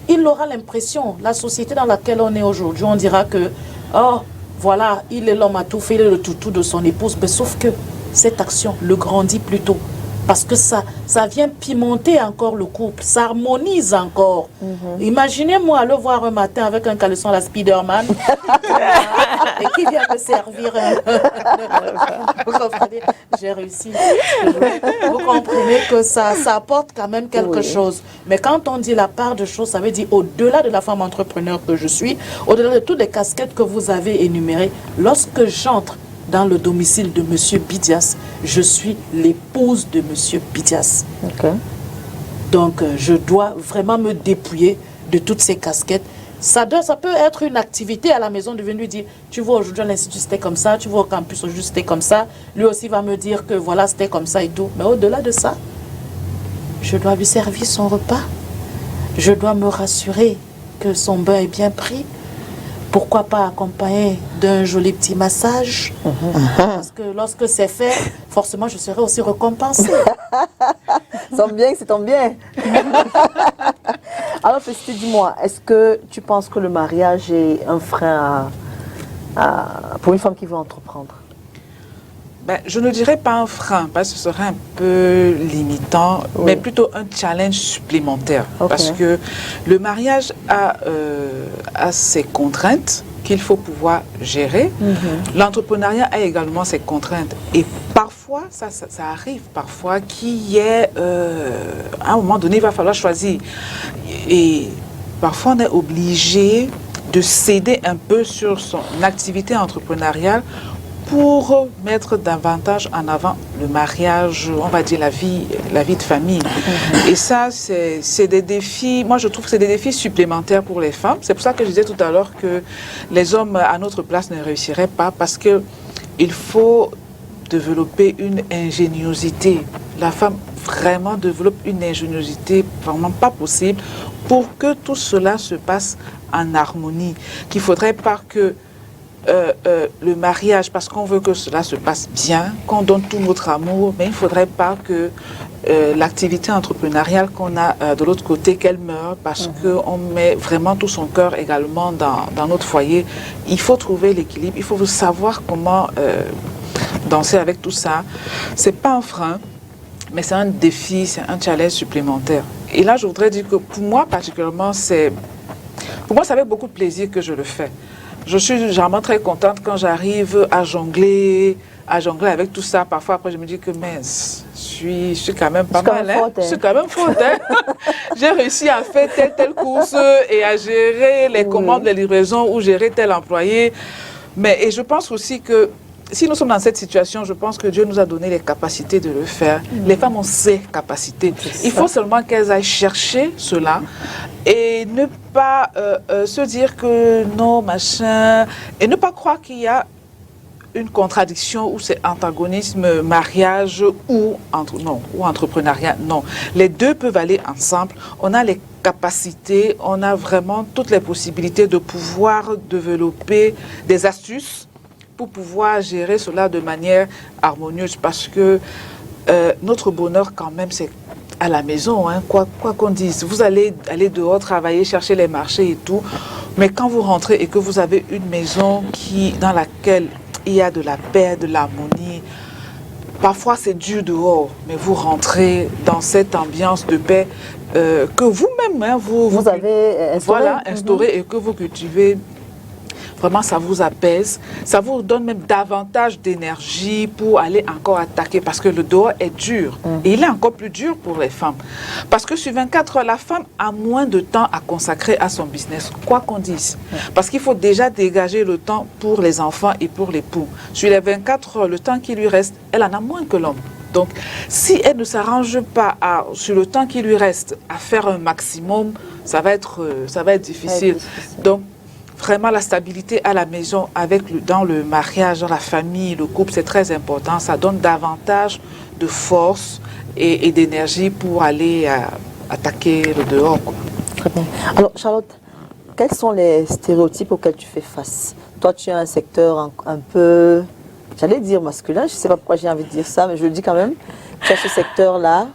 Il aura l'impression, la société dans laquelle on est aujourd'hui, on dira que, oh, voilà, il est l'homme à tout fait, il est le toutou de son épouse. Mais sauf que cette action le grandit plutôt. Parce que ça vient pimenter encore le couple, ça harmonise encore. Imaginez-moi aller voir un matin avec un caleçon à la Spider-Man et qui vient me servir. Vous comprenez? J'ai réussi. Vous comprenez que ça apporte quand même quelque chose. Mais quand on dit la part de choses, ça veut dire au-delà de la femme entrepreneur que je suis, au-delà de toutes les casquettes que vous avez énumérées, lorsque j'entre dans le domicile de M. Bidias, je suis l'épouse de M. Bidias. Donc, je dois vraiment me dépouiller de toutes ces casquettes. Ça peut être une activité à la maison de venir lui dire, tu vois, aujourd'hui à l'Institut c'était comme ça, tu vois, au campus aujourd'hui c'était comme ça. Lui aussi va me dire que voilà, c'était comme ça et tout. Mais au-delà de ça, je dois lui servir son repas. Je dois me rassurer que son bain est bien pris. Pourquoi pas accompagné d'un joli petit massage? Parce que lorsque c'est fait, forcément, je serai aussi récompensée. Ça tombe bien, c'est ton bien. Alors, Félicité, dis-moi, est-ce que tu penses que le mariage est un frein pour une femme qui veut entreprendre? Ben, je ne dirais pas un frein, parce que ce serait un peu limitant, mais plutôt un challenge supplémentaire. Parce que le mariage a ses contraintes qu'il faut pouvoir gérer. L'entrepreneuriat a également ses contraintes. Et parfois, ça arrive parfois qu'il y ait, à un moment donné, il va falloir choisir. Et parfois, on est obligé de céder un peu sur son activité entrepreneuriale pour mettre davantage en avant le mariage, on va dire la vie de famille. Et ça, c'est des défis, moi je trouve que c'est des défis supplémentaires pour les femmes. C'est pour ça que je disais tout à l'heure que les hommes à notre place ne réussiraient pas, parce qu'il faut développer une ingéniosité. La femme vraiment développe une ingéniosité vraiment pas possible pour que tout cela se passe en harmonie. Qu'il ne faudrait pas que le mariage, parce qu'on veut que cela se passe bien, qu'on donne tout notre amour, mais il ne faudrait pas que l'activité entrepreneuriale qu'on a de l'autre côté, qu'elle meure, parce qu'on met vraiment tout son cœur également dans notre foyer. Il faut trouver l'équilibre, il faut savoir comment danser avec tout ça. Ce n'est pas un frein, mais c'est un défi, c'est un challenge supplémentaire. Et là, je voudrais dire que pour moi particulièrement, c'est avec beaucoup de plaisir que je le fais. Je suis généralement très contente quand j'arrive à jongler avec tout ça. Parfois, après, je me dis que mince, je suis quand même pas mal. Je suis quand même forte. J'ai réussi à faire telle course et à gérer les commandes, les livraisons ou gérer tel employé. Et je pense aussi que si nous sommes dans cette situation, je pense que Dieu nous a donné les capacités de le faire. Les femmes ont ces capacités. Il faut seulement qu'elles aillent chercher cela et ne pas se dire que non, machin, et ne pas croire qu'il y a une contradiction ou c'est antagonisme, mariage ou entrepreneuriat. Non, les deux peuvent aller ensemble. On a les capacités, on a vraiment toutes les possibilités de pouvoir développer des astuces pour pouvoir gérer cela de manière harmonieuse, parce que notre bonheur quand même c'est à la maison, hein, quoi qu'on dise. Vous allez aller dehors travailler, chercher les marchés et tout, mais quand vous rentrez et que vous avez une maison dans laquelle il y a de la paix, de l'harmonie, parfois c'est dur dehors, mais vous rentrez dans cette ambiance de paix que vous-même, hein, vous avez instauré et que vous cultivez. Vraiment, ça vous apaise, ça vous donne même davantage d'énergie pour aller encore attaquer, parce que le dehors est dur. Et il est encore plus dur pour les femmes. Parce que sur 24 heures, la femme a moins de temps à consacrer à son business, quoi qu'on dise. Parce qu'il faut déjà dégager le temps pour les enfants et pour l'époux. Sur les 24 heures, le temps qui lui reste, elle en a moins que l'homme. Donc, si elle ne s'arrange pas sur le temps qui lui reste à faire un maximum, ça va être difficile. Donc, vraiment, la stabilité à la maison, dans le mariage, dans la famille, le couple, c'est très important. Ça donne davantage de force et d'énergie pour aller attaquer le dehors, quoi. Très bien. Alors, Charlotte, quels sont les stéréotypes auxquels tu fais face? Toi, tu as un secteur un peu, j'allais dire masculin, je ne sais pas pourquoi j'ai envie de dire ça, mais je le dis quand même. Tu as ce secteur-là,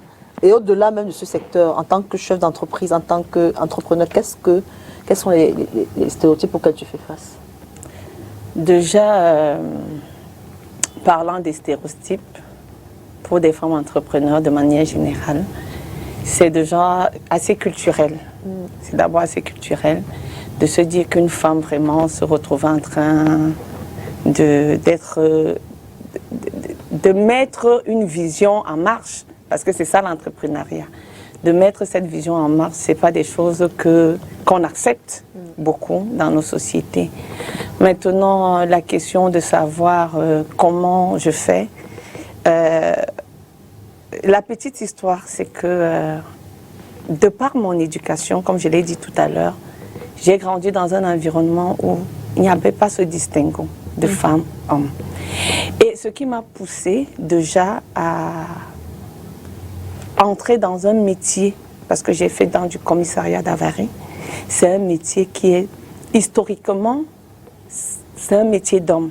et au-delà même de ce secteur, en tant que chef d'entreprise, en tant qu'entrepreneur, quels sont les stéréotypes auxquels tu fais face? Déjà, parlant des stéréotypes, pour des femmes entrepreneurs de manière générale, c'est déjà assez culturel. C'est d'abord assez culturel de se dire qu'une femme vraiment se retrouve en train de mettre une vision en marche, parce que c'est ça l'entrepreneuriat. De mettre cette vision en marche, ce n'est pas des choses qu'on accepte beaucoup dans nos sociétés. Maintenant, la question de savoir comment je fais, la petite histoire, c'est que de par mon éducation, comme je l'ai dit tout à l'heure, j'ai grandi dans un environnement où il n'y avait pas ce distinguo de femmes, hommes. Et ce qui m'a poussée déjà à entrer dans un métier, parce que j'ai fait dans du commissariat d'Avarie, c'est un métier qui est historiquement, c'est un métier d'homme,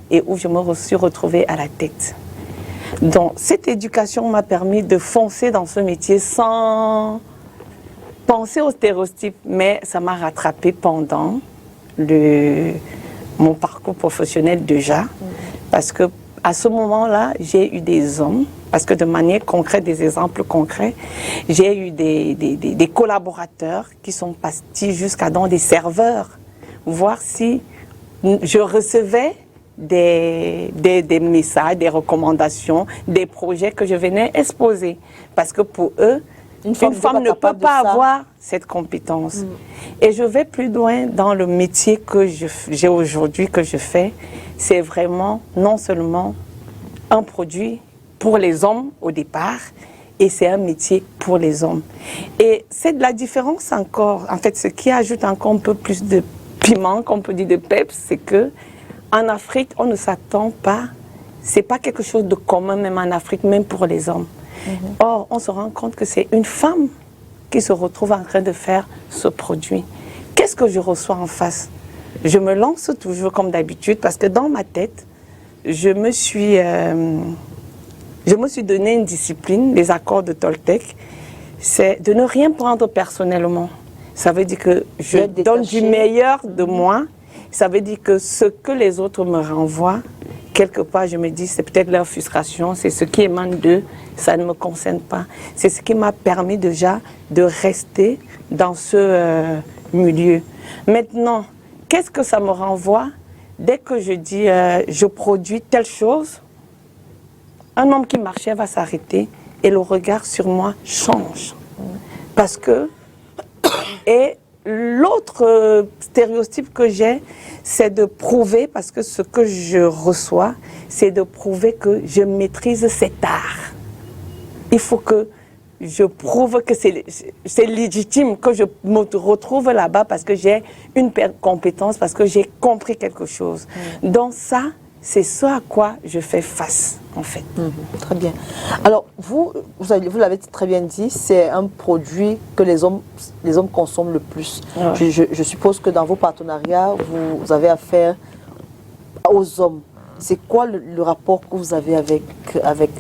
et où je me suis retrouvée à la tête. Donc cette éducation m'a permis de foncer dans ce métier sans penser aux stéréotypes, mais ça m'a rattrapée pendant mon parcours professionnel déjà, parce que à ce moment-là, j'ai eu des hommes, parce que de manière concrète, des exemples concrets, j'ai eu des collaborateurs qui sont partis jusqu'à dans des serveurs, voir si je recevais des messages, des recommandations, des projets que je venais exposer. Parce que pour eux, une femme ne peut pas avoir cette compétence. Et je vais plus loin dans le métier que j'ai aujourd'hui, que je fais. C'est vraiment non seulement un produit pour les hommes au départ, et c'est un métier pour les hommes. Et c'est de la différence encore. En fait, ce qui ajoute encore un peu plus de piment, qu'on peut dire de peps, c'est que en Afrique, on ne s'attend pas, c'est pas quelque chose de commun même en Afrique, même pour les hommes. Or, on se rend compte que c'est une femme qui se retrouve en train de faire ce produit. Qu'est-ce que je reçois en face? Je me lance toujours comme d'habitude parce que dans ma tête, je me suis donné une discipline, les accords de Toltec, c'est de ne rien prendre personnellement. Ça veut dire que je donne du meilleur de moi. Ça veut dire que ce que les autres me renvoient, quelque part, je me dis, c'est peut-être leur frustration, c'est ce qui émane d'eux, ça ne me concerne pas. C'est ce qui m'a permis déjà de rester dans ce milieu. Maintenant, qu'est-ce que ça me renvoie? Dès que je dis, je produis telle chose, un homme qui marchait va s'arrêter et le regard sur moi change. Parce que, et l'autre stéréotype que j'ai, c'est de prouver, parce que ce que je reçois, c'est de prouver que je maîtrise cet art. Il faut que je prouve que c'est légitime, que je me retrouve là-bas parce que j'ai une compétence, parce que j'ai compris quelque chose. Donc ça, c'est ce à quoi je fais face, en fait. Très bien. Alors, vous l'avez très bien dit, c'est un produit que les hommes consomment le plus. Ouais. Je suppose que dans vos partenariats, vous avez affaire aux hommes. C'est quoi le rapport que vous avez avec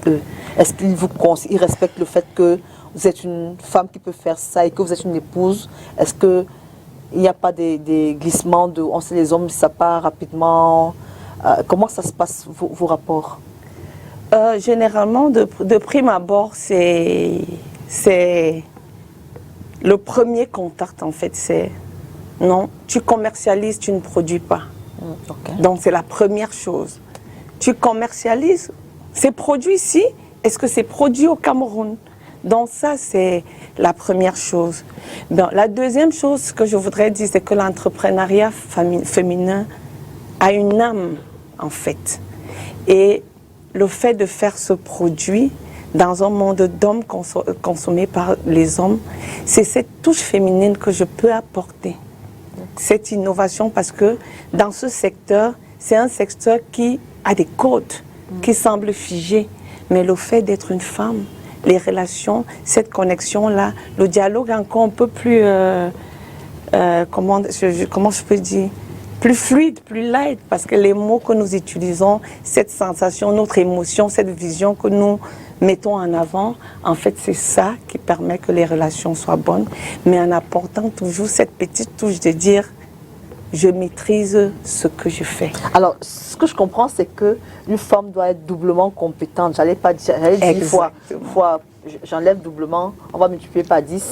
eux? Est-ce qu'ils respectent le fait que vous êtes une femme qui peut faire ça et que vous êtes une épouse? Est-ce qu'il n'y a pas des glissements de... On sait les hommes, ça part rapidement. Comment ça se passe, vos rapports? Généralement, de prime abord, c'est le premier contact, en fait, c'est non, tu commercialises, tu ne produis pas. Okay. Donc, c'est la première chose. Tu commercialises, c'est produit ici, est-ce que c'est produit au Cameroun? Donc, ça, c'est la première chose. Bon, la deuxième chose que je voudrais dire, c'est que l'entrepreneuriat féminin a une âme, en fait. Et le fait de faire ce produit dans un monde d'hommes consommé par les hommes, c'est cette touche féminine que je peux apporter. Cette innovation, parce que dans ce secteur, c'est un secteur qui a des codes, qui semblent figés. Mais le fait d'être une femme, les relations, cette connexion-là, le dialogue encore un peu plus, comment je peux dire, plus fluide, plus light, parce que les mots que nous utilisons, cette sensation, notre émotion, cette vision que nous mettons en avant, en fait, c'est ça qui permet que les relations soient bonnes, mais en apportant toujours cette petite touche de dire, je maîtrise ce que je fais. Alors, ce que je comprends, c'est qu'une femme doit être doublement compétente. J'allais dire fois, j'enlève doublement, on va multiplier par 10.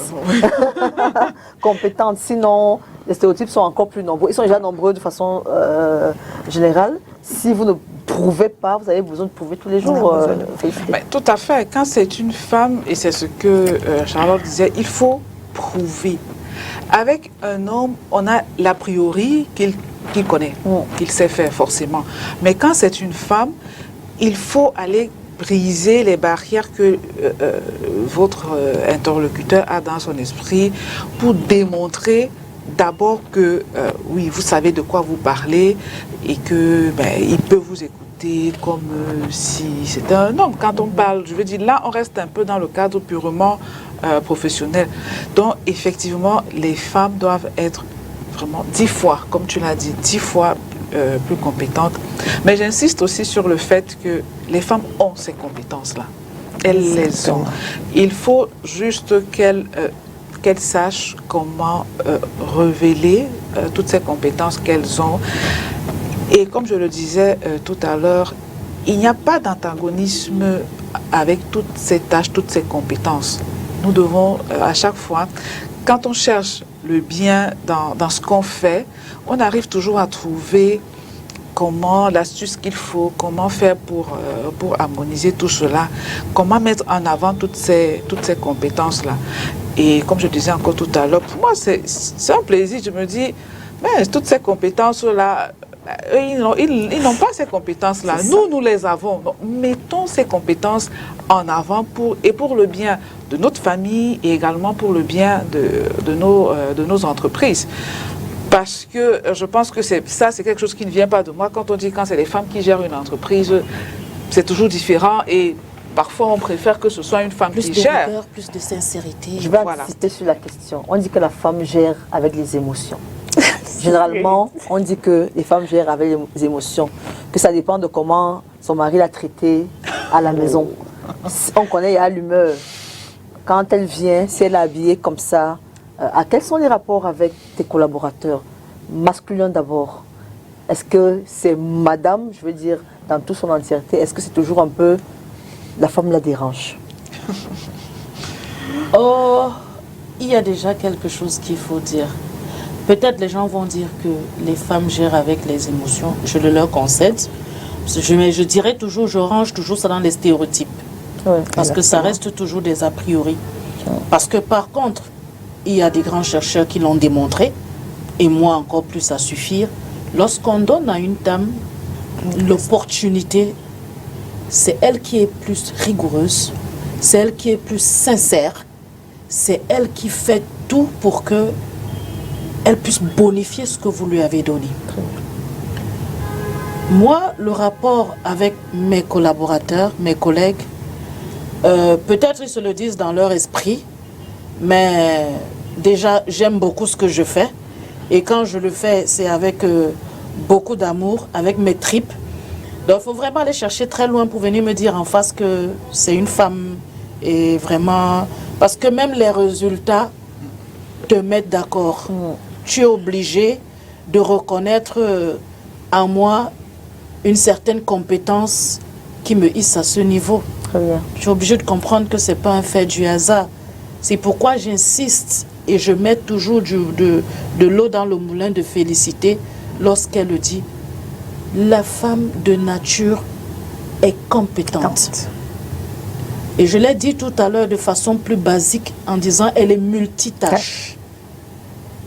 Compétente, sinon les stéréotypes sont encore plus nombreux. Ils sont déjà nombreux de façon générale. Si vous ne prouvez pas, vous avez besoin de prouver tous les jours. Tout à fait. Quand c'est une femme, et c'est ce que Charlotte disait, il faut prouver. Avec un homme, on a l'a priori qu'il connaît, qu'il sait faire forcément. Mais quand c'est une femme, il faut aller briser les barrières que votre interlocuteur a dans son esprit pour démontrer d'abord que oui, vous savez de quoi vous parlez et que il peut vous écouter comme si c'était un homme. Quand on parle, je veux dire, là on reste un peu dans le cadre purement professionnel. Donc effectivement, les femmes doivent être vraiment 10 fois, comme tu l'as dit, 10 fois plus compétentes. Mais j'insiste aussi sur le fait que les femmes ont ces compétences-là. Elles les ont. Il faut juste qu'elles sachent comment révéler toutes ces compétences qu'elles ont. Et comme je le disais tout à l'heure, il n'y a pas d'antagonisme avec toutes ces tâches, toutes ces compétences. Nous devons, à chaque fois, quand on cherche le bien dans ce qu'on fait, on arrive toujours à trouver comment, l'astuce qu'il faut, comment faire pour harmoniser tout cela, comment mettre en avant toutes ces compétences-là. Et comme je disais encore tout à l'heure, pour moi, c'est un plaisir. Je me dis, mais toutes ces compétences-là, ils n'ont pas ces compétences-là. Nous les avons. Donc, mettons ces compétences en avant pour le bien de notre famille et également pour le bien de nos entreprises. Parce que je pense que c'est quelque chose qui ne vient pas de moi. Quand on dit quand c'est les femmes qui gèrent une entreprise, c'est toujours différent et parfois on préfère que ce soit une femme qui gère. Rigueur, plus de sincérité. Je vais insister sur la question. On dit que la femme gère avec les émotions. Généralement, on dit que les femmes gèrent avec les émotions, que ça dépend de comment son mari l'a traitée à la maison. On connaît, il y a l'humeur. Quand elle vient, si elle est habillée comme ça, quels sont les rapports avec tes collaborateurs? Masculin d'abord. Est-ce que c'est madame, je veux dire, dans toute son entièreté, est-ce que c'est toujours un peu la femme la dérange? Oh, il y a déjà quelque chose qu'il faut dire. Peut-être les gens vont dire que les femmes gèrent avec les émotions. Je le leur concède. Je dirais toujours, je range toujours ça dans les stéréotypes. Ouais, parce que ça reste toujours des a priori. Parce que par contre, il y a des grands chercheurs qui l'ont démontré, et moi encore plus à suffire. Lorsqu'on donne à une dame l'opportunité, c'est elle qui est plus rigoureuse, c'est elle qui est plus sincère, c'est elle qui fait tout pour que elle puisse bonifier ce que vous lui avez donné. Moi, le rapport avec mes collaborateurs, mes collègues, peut-être ils se le disent dans leur esprit, mais déjà, j'aime beaucoup ce que je fais. Et quand je le fais, c'est avec beaucoup d'amour, avec mes tripes. Donc, il faut vraiment aller chercher très loin pour venir me dire en face que c'est une femme. Et vraiment, parce que même les résultats te mettent d'accord. Tu es obligé de reconnaître en moi une certaine compétence qui me hisse à ce niveau. Très bien. Je suis obligé de comprendre que ce n'est pas un fait du hasard. C'est pourquoi j'insiste et je mets toujours de l'eau dans le moulin de Félicité lorsqu'elle le dit. La femme de nature est compétente. Et je l'ai dit tout à l'heure de façon plus basique en disant elle est multitâche.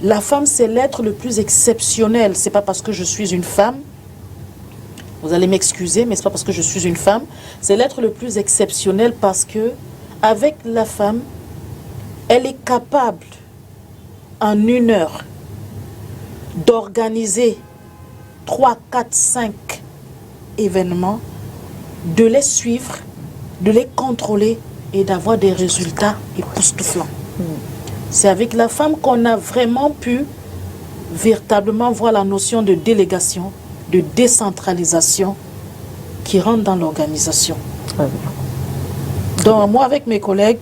La femme, c'est l'être le plus exceptionnel. Ce n'est pas parce que je suis une femme, vous allez m'excuser, mais ce n'est pas parce que je suis une femme. C'est l'être le plus exceptionnel parce que, avec la femme, elle est capable, en 1 heure, d'organiser 3, 4, 5 événements, de les suivre, de les contrôler et d'avoir des résultats époustouflants. C'est avec la femme qu'on a vraiment pu véritablement voir la notion de délégation, de décentralisation qui rentre dans l'organisation. Donc moi, avec mes collègues,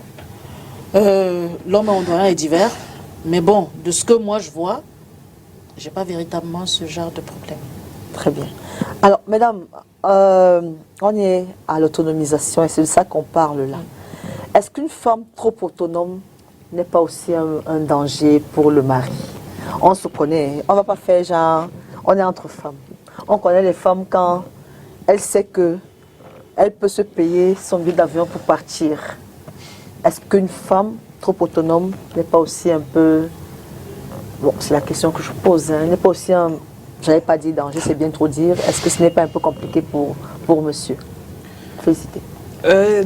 l'homme en est divers, mais bon, de ce que moi je vois, j'ai pas véritablement ce genre de problème. Très bien. Alors, mesdames, on est à l'autonomisation et c'est de ça qu'on parle là. Est-ce qu'une femme trop autonome n'est pas aussi un danger pour le mari? On se connaît, on ne va pas faire genre, on est entre femmes. On connaît les femmes quand elle sait que elle peut se payer son billet d'avion pour partir. Est-ce qu'une femme trop autonome n'est pas aussi un peu... Bon, c'est la question que je pose, hein, n'est pas aussi un... J'avais pas dit danger, c'est bien trop dire. Est-ce que ce n'est pas un peu compliqué pour monsieur? Félicité.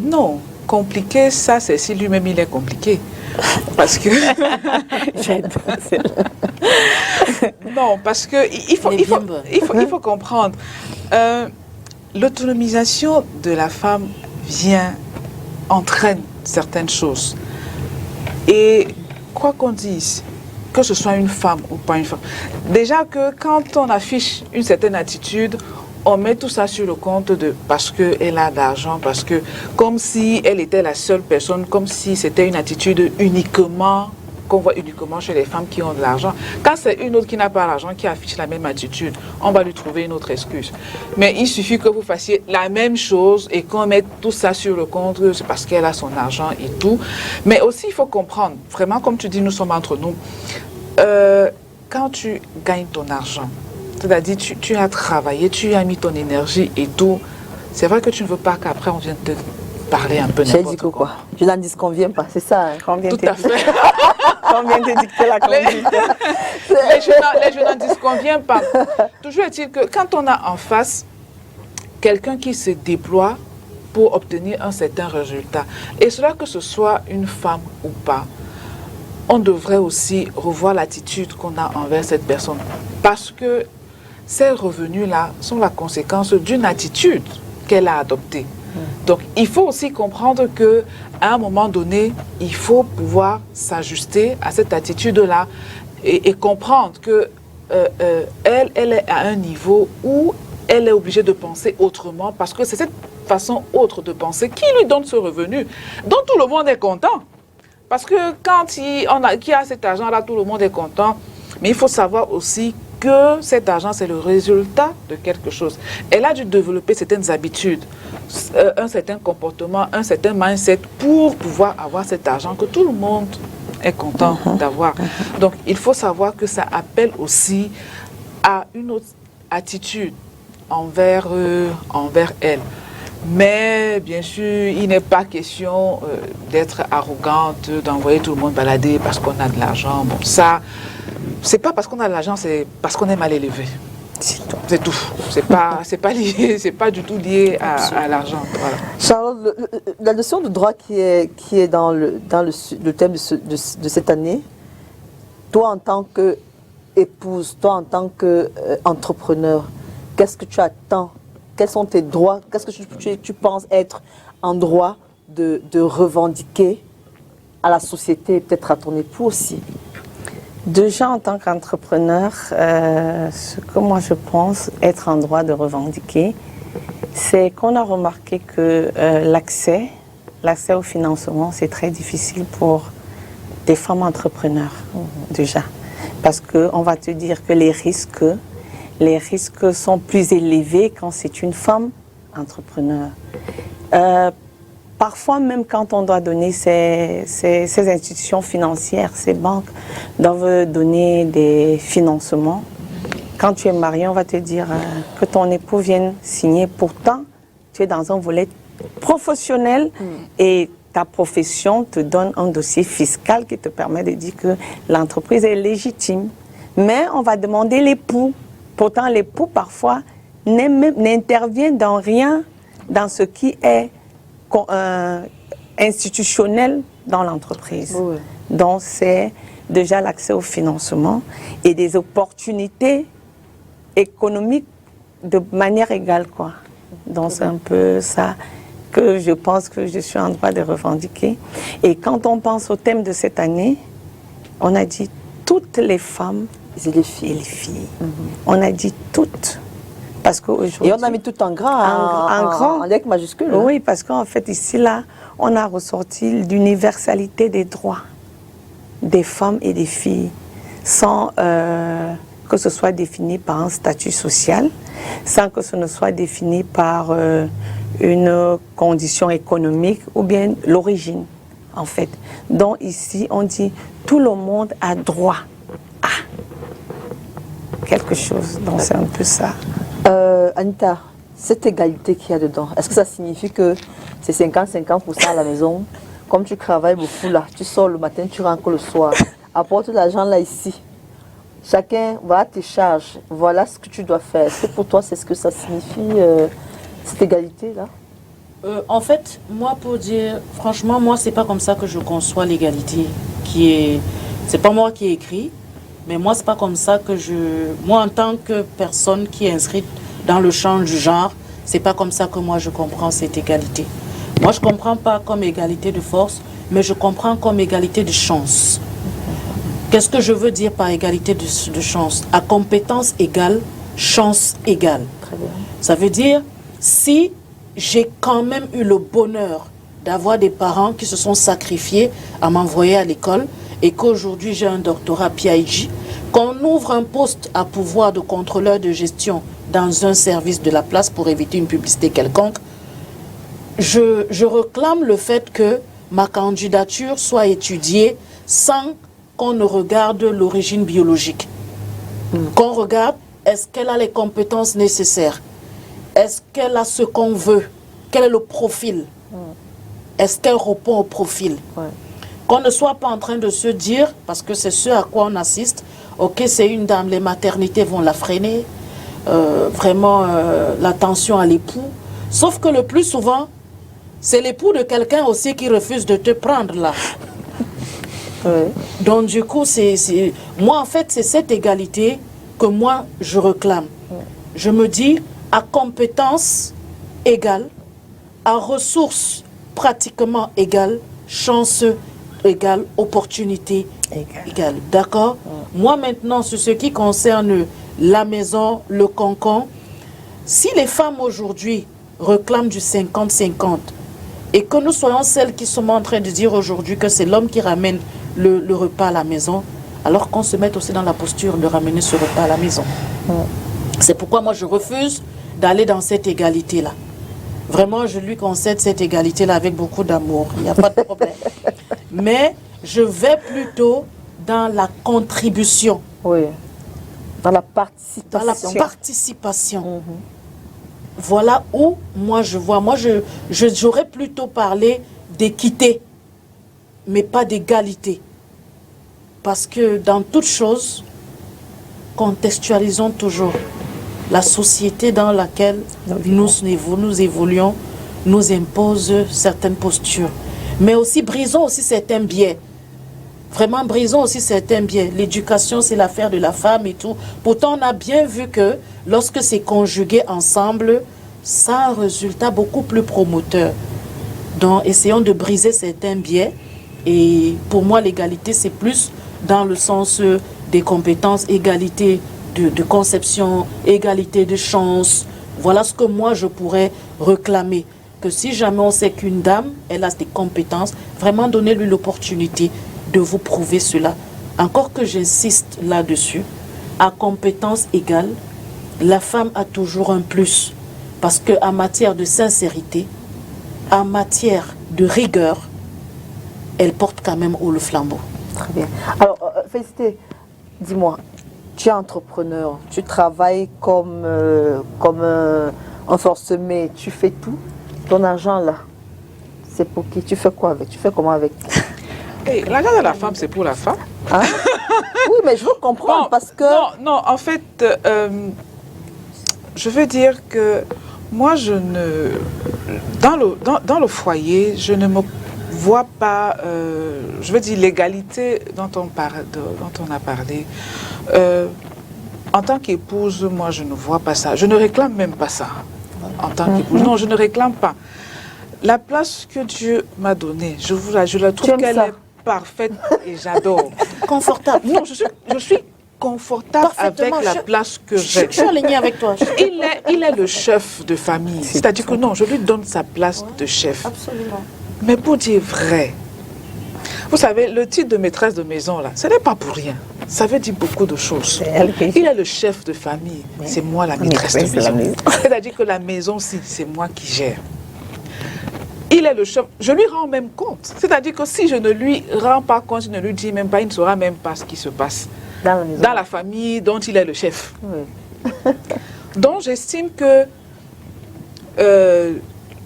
Non, compliqué, ça c'est si lui-même il est compliqué. Parce que... non, parce que il faut comprendre. L'autonomisation de la femme entraîne certaines choses. Et quoi qu'on dise, que ce soit une femme ou pas une femme, déjà que quand on affiche une certaine attitude, on met tout ça sur le compte de parce qu'elle a de l'argent, parce que comme si elle était la seule personne, comme si c'était une attitude uniquement, qu'on voit uniquement chez les femmes qui ont de l'argent. Quand c'est une autre qui n'a pas l'argent, qui affiche la même attitude, on va lui trouver une autre excuse. Mais il suffit que vous fassiez la même chose et qu'on mette tout ça sur le compte, c'est parce qu'elle a son argent et tout. Mais aussi, il faut comprendre, vraiment, comme tu dis, nous sommes entre nous, quand tu gagnes ton argent, c'est-à-dire tu as travaillé, tu as mis ton énergie et tout, c'est vrai que tu ne veux pas qu'après on vienne te parler un peu n'importe quoi. J'ai dit quoi. Je n'en dis qu'on vient pas, c'est ça. Hein. Tout à fait. On vient de dicter la conduite. Les jeunes n'en disent qu'on vient pas. Toujours est-il que quand on a en face quelqu'un qui se déploie pour obtenir un certain résultat, et cela que ce soit une femme ou pas, on devrait aussi revoir l'attitude qu'on a envers cette personne. Parce que ces revenus-là sont la conséquence d'une attitude qu'elle a adoptée. Donc, il faut aussi comprendre qu'à un moment donné, il faut pouvoir s'ajuster à cette attitude-là et comprendre que elle est à un niveau où elle est obligée de penser autrement parce que c'est cette façon autre de penser qui lui donne ce revenu dont tout le monde est content. Parce que quand qui a cet argent-là, tout le monde est content. Mais il faut savoir aussi que cet argent, c'est le résultat de quelque chose. Elle a dû développer certaines habitudes, un certain comportement, un certain mindset pour pouvoir avoir cet argent que tout le monde est content d'avoir. Donc, il faut savoir que ça appelle aussi à une autre attitude envers elle. Mais bien sûr, il n'est pas question d'être arrogante, d'envoyer tout le monde balader parce qu'on a de l'argent. Bon, ça, c'est pas parce qu'on a de l'argent, c'est parce qu'on est mal élevé. C'est tout. C'est pas lié, c'est pas du tout lié à l'argent. Voilà. Charlotte, la notion de droit qui est dans le thème de cette année, toi en tant qu'épouse, toi en tant qu'entrepreneur, qu'est-ce que tu attends? Quels sont tes droits? Qu'est-ce que tu penses être en droit de revendiquer à la société et peut-être à ton époux aussi? Déjà, en tant qu'entrepreneur, ce que moi je pense être en droit de revendiquer, c'est qu'on a remarqué que l'accès au financement, c'est très difficile pour des femmes entrepreneurs, déjà. Parce qu'on va te dire que les risques sont plus élevés quand c'est une femme entrepreneur. Parfois, même quand on doit donner ces institutions financières, ces banques doivent donner des financements. Quand tu es marié, on va te dire que ton époux vienne signer. Pourtant, tu es dans un volet professionnel et ta profession te donne un dossier fiscal qui te permet de dire que l'entreprise est légitime. Mais on va demander l'époux. Pourtant, l'époux, parfois, n'intervient dans rien dans ce qui est institutionnel dans l'entreprise. Oui. Donc, c'est déjà l'accès au financement et des opportunités économiques de manière égale, quoi. Donc, c'est un peu ça que je pense que je suis en droit de revendiquer. Et quand on pense au thème de cette année, on a dit toutes les femmes et les filles. On a dit toutes. Parce et on a mis tout en grand, en lettres majuscules. Oui, parce qu'en fait, ici, là, on a ressorti l'universalité des droits des femmes et des filles, sans que ce soit défini par un statut social, sans que ce ne soit défini par une condition économique ou bien l'origine, en fait. Donc ici, on dit tout le monde a droit à quelque chose. Donc c'est un peu ça. Anita, cette égalité qu'il y a dedans, est-ce que ça signifie que c'est 50-50% à la maison? Comme tu travailles beaucoup là, tu sors le matin, tu rentres le soir, apporte l'argent là ici. Chacun, voilà tes charges, voilà ce que tu dois faire. Est-ce que pour toi, c'est ce que ça signifie, cette égalité-là? En fait, moi, pour dire, franchement, moi, c'est pas comme ça que je conçois l'égalité. C'est pas moi qui ai écrit, mais moi, c'est pas comme ça que moi, en tant que personne qui est inscrite dans le champ du genre, c'est pas comme ça que moi, je comprends cette égalité. Moi, je comprends pas comme égalité de force, mais je comprends comme égalité de chance. Qu'est-ce que je veux dire par égalité de chance? À compétence égale, chance égale. Très bien. Ça veut dire, si j'ai quand même eu le bonheur d'avoir des parents qui se sont sacrifiés à m'envoyer à l'école et qu'aujourd'hui j'ai un doctorat PhD, qu'on ouvre un poste à pouvoir de contrôleur de gestion dans un service de la place pour éviter une publicité quelconque, je réclame le fait que ma candidature soit étudiée sans qu'on ne regarde l'origine biologique. Qu'on regarde, est-ce qu'elle a les compétences nécessaires? Est-ce qu'elle a ce qu'on veut? Quel est le profil? Est-ce qu'elle répond au profil? Qu'on ne soit pas en train de se dire, parce que c'est ce à quoi on assiste, ok, c'est une dame, les maternités vont la freiner, vraiment l'attention à l'époux. Sauf que le plus souvent, c'est l'époux de quelqu'un aussi qui refuse de te prendre là. Donc du coup, moi en fait, c'est cette égalité que moi je réclame. Je me dis, à compétence égale, à ressources pratiquement égales, chance égale, opportunité égale. D'accord? Moi maintenant, sur ce qui concerne la maison, le cancan, si les femmes aujourd'hui réclament du 50-50 et que nous soyons celles qui sommes en train de dire aujourd'hui que c'est l'homme qui ramène le repas à la maison, alors qu'on se mette aussi dans la posture de ramener ce repas à la maison. C'est pourquoi moi je refuse d'aller dans cette égalité-là. Vraiment, je lui concède cette égalité-là avec beaucoup d'amour. Il n'y a pas de problème. Mais je vais plutôt dans la contribution. Oui. Dans la participation. Dans la participation. Voilà où moi je vois. Moi, j'aurais plutôt parlé d'équité, mais pas d'égalité. Parce que dans toute chose, contextualisons toujours. La société dans laquelle nous évoluons nous impose certaines postures. Mais aussi, brisons aussi certains biais. Vraiment, brisons aussi certains biais. L'éducation, c'est l'affaire de la femme et tout. Pourtant, on a bien vu que lorsque c'est conjugué ensemble, ça a un résultat beaucoup plus promoteur. Donc, essayons de briser certains biais. Et pour moi, l'égalité, c'est plus dans le sens des compétences, égalité de conception, égalité de chance. Voilà ce que moi je pourrais réclamer. Que si jamais on sait qu'une dame, elle a des compétences, vraiment donnez-lui l'opportunité de vous prouver cela. Encore que j'insiste là-dessus, à compétence égale, la femme a toujours un plus. Parce qu'en matière de sincérité, en matière de rigueur, elle porte quand même haut le flambeau. Très bien. Alors, Félicité, dis-moi, tu es entrepreneur, tu travailles comme un forcené, tu fais tout. Ton argent là, c'est pour qui? Tu fais quoi avec? Tu fais comment avec? Hey, l'argent de la femme, c'est pour la femme. Hein? Oui, mais je veux comprendre parce que... Non, en fait, je veux dire que moi, dans le foyer, je ne me vois pas, je veux dire, l'égalité dont on a parlé. En tant qu'épouse, moi, je ne vois pas ça. Je ne réclame même pas ça. En tant qu'épouse, non, je ne réclame pas. La place que Dieu m'a donnée, je la trouve qu'elle est parfaite et j'adore. Confortable. Non, je suis confortable avec la place que j'ai. Je suis alignée avec toi. Il est le chef de famille. C'est-à-dire que non, je lui donne sa place de chef. Absolument. Mais pour dire vrai, vous savez, le titre de maîtresse de maison, là, ce n'est pas pour rien. ça veut dire beaucoup de choses. Il est le chef de famille, c'est moi la maîtresse de maison. C'est-à-dire que la maison, c'est moi qui gère. Il est le chef, je lui rends même compte. C'est-à-dire que si je ne lui rends pas compte, je ne lui dis même pas, il ne saura même pas ce qui se passe dans la famille dont il est le chef. Oui. Donc j'estime que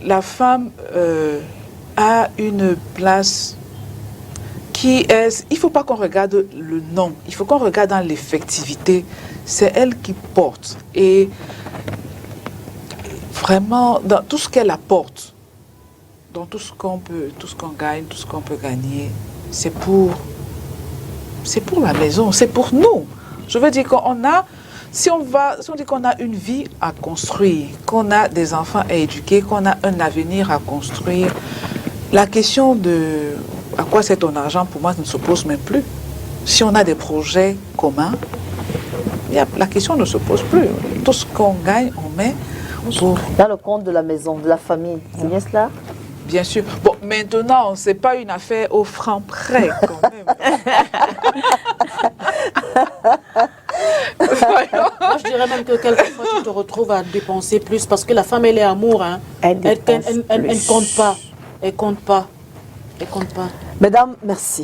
la femme a une place qui est... Il ne faut pas qu'on regarde le nom, il faut qu'on regarde dans l'effectivité. C'est elle qui porte. Et vraiment, dans tout ce qu'elle apporte, dans tout ce qu'on peut, tout ce qu'on gagne, tout ce qu'on peut gagner, c'est pour la maison, c'est pour nous. Je veux dire qu'on a, si on dit qu'on a une vie à construire, qu'on a des enfants à éduquer, qu'on a un avenir à construire, la question de à quoi c'est ton argent, pour moi, ne se pose même plus. Si on a des projets communs, la question ne se pose plus. Tout ce qu'on gagne, on met pour... Dans le compte de la maison, de la famille, c'est bien cela? Bien sûr. Bon, maintenant, c'est pas une affaire au franc près, quand même. Moi, je dirais même que quelquefois, tu te retrouves à dépenser plus parce que la femme, elle est amour. Hein. Elle ne compte pas. Elle compte pas. Elle compte pas. Mesdames, merci.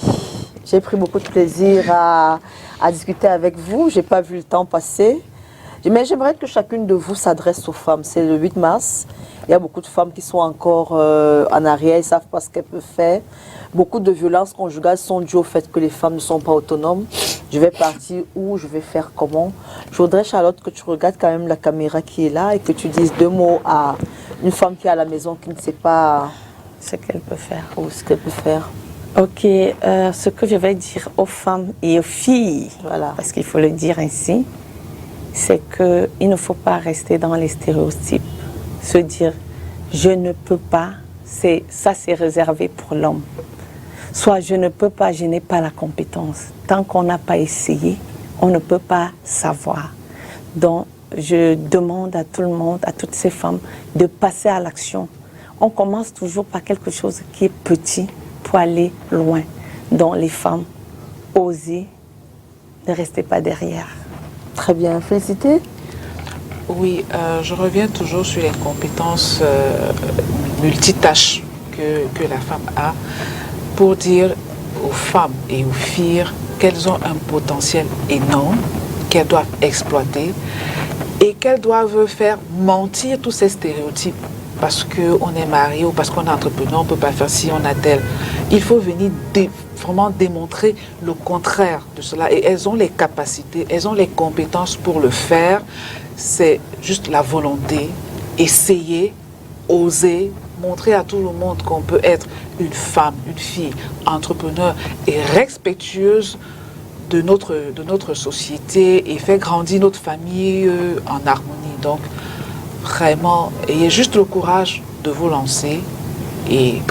J'ai pris beaucoup de plaisir à discuter avec vous. Je n'ai pas vu le temps passer. Mais j'aimerais que chacune de vous s'adresse aux femmes. C'est le 8 mars. Il y a beaucoup de femmes qui sont encore en arrière, ils ne savent pas ce qu'elles peuvent faire. Beaucoup de violences conjugales sont dues au fait que les femmes ne sont pas autonomes. Je vais partir où, je vais faire comment. Je voudrais, Charlotte, que tu regardes quand même la caméra qui est là et que tu dises 2 mots à une femme qui est à la maison, qui ne sait pas ce qu'elle peut faire. Ou ce qu'elle peut faire. Ok, ce que je vais dire aux femmes et aux filles, voilà, parce qu'il faut le dire ainsi, c'est qu'il ne faut pas rester dans les stéréotypes. Se dire, je ne peux pas, ça c'est réservé pour l'homme. Soit je ne peux pas, je n'ai pas la compétence. Tant qu'on n'a pas essayé, on ne peut pas savoir. Donc, je demande à tout le monde, à toutes ces femmes, de passer à l'action. On commence toujours par quelque chose qui est petit pour aller loin. Donc, les femmes, osez, ne restez pas derrière. Très bien, félicité. Oui, je reviens toujours sur les compétences multitâches que la femme a pour dire aux femmes et aux filles qu'elles ont un potentiel énorme, qu'elles doivent exploiter et qu'elles doivent faire mentir tous ces stéréotypes. Parce qu'on est marié ou parce qu'on est entrepreneur, on ne peut pas faire ci, on a tel. Il faut venir vraiment démontrer le contraire de cela. Et elles ont les capacités, elles ont les compétences pour le faire. C'est juste la volonté, essayer, oser, montrer à tout le monde qu'on peut être une femme, une fille, entrepreneur et respectueuse de notre société et faire grandir notre famille en harmonie. Donc, vraiment, ayez juste le courage de vous lancer et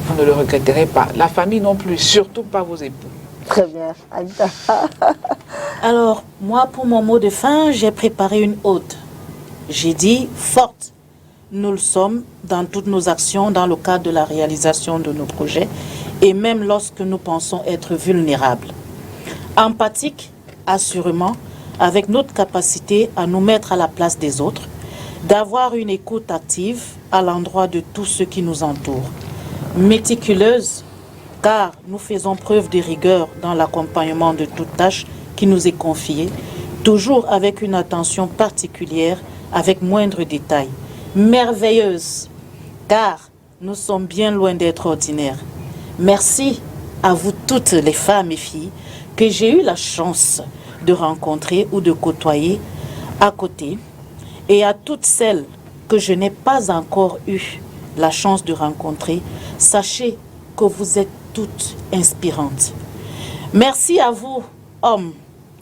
vous ne le regretterez pas. La famille non plus, surtout pas vos époux. Très bien. Anita. Alors, moi, pour mon mot de fin, j'ai préparé une ode. J'ai dit forte. Nous le sommes dans toutes nos actions, dans le cadre de la réalisation de nos projets, et même lorsque nous pensons être vulnérables. Empathique, assurément, avec notre capacité à nous mettre à la place des autres, d'avoir une écoute active à l'endroit de tout ce qui nous entoure. Méticuleuse, car nous faisons preuve de rigueur dans l'accompagnement de toute tâche qui nous est confiée, toujours avec une attention particulière, avec moindre détail. Merveilleuse, car nous sommes bien loin d'être ordinaires. Merci à vous toutes les femmes et filles que j'ai eu la chance de rencontrer ou de côtoyer à côté, et à toutes celles que je n'ai pas encore eu la chance de rencontrer, sachez que vous êtes toutes inspirantes. Merci à vous, hommes,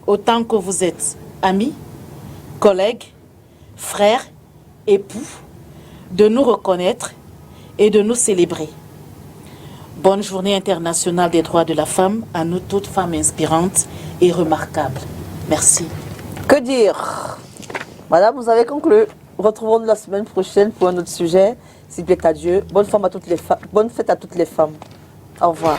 autant que vous êtes amis, collègues, frères, époux, de nous reconnaître et de nous célébrer. Bonne journée internationale des droits de la femme à nous toutes femmes inspirantes et remarquables. Merci. Que dire? Madame, vous avez conclu. Retrouvons-nous la semaine prochaine pour un autre sujet. S'il plaît à Dieu. Bonne fête à toutes les femmes. Au revoir.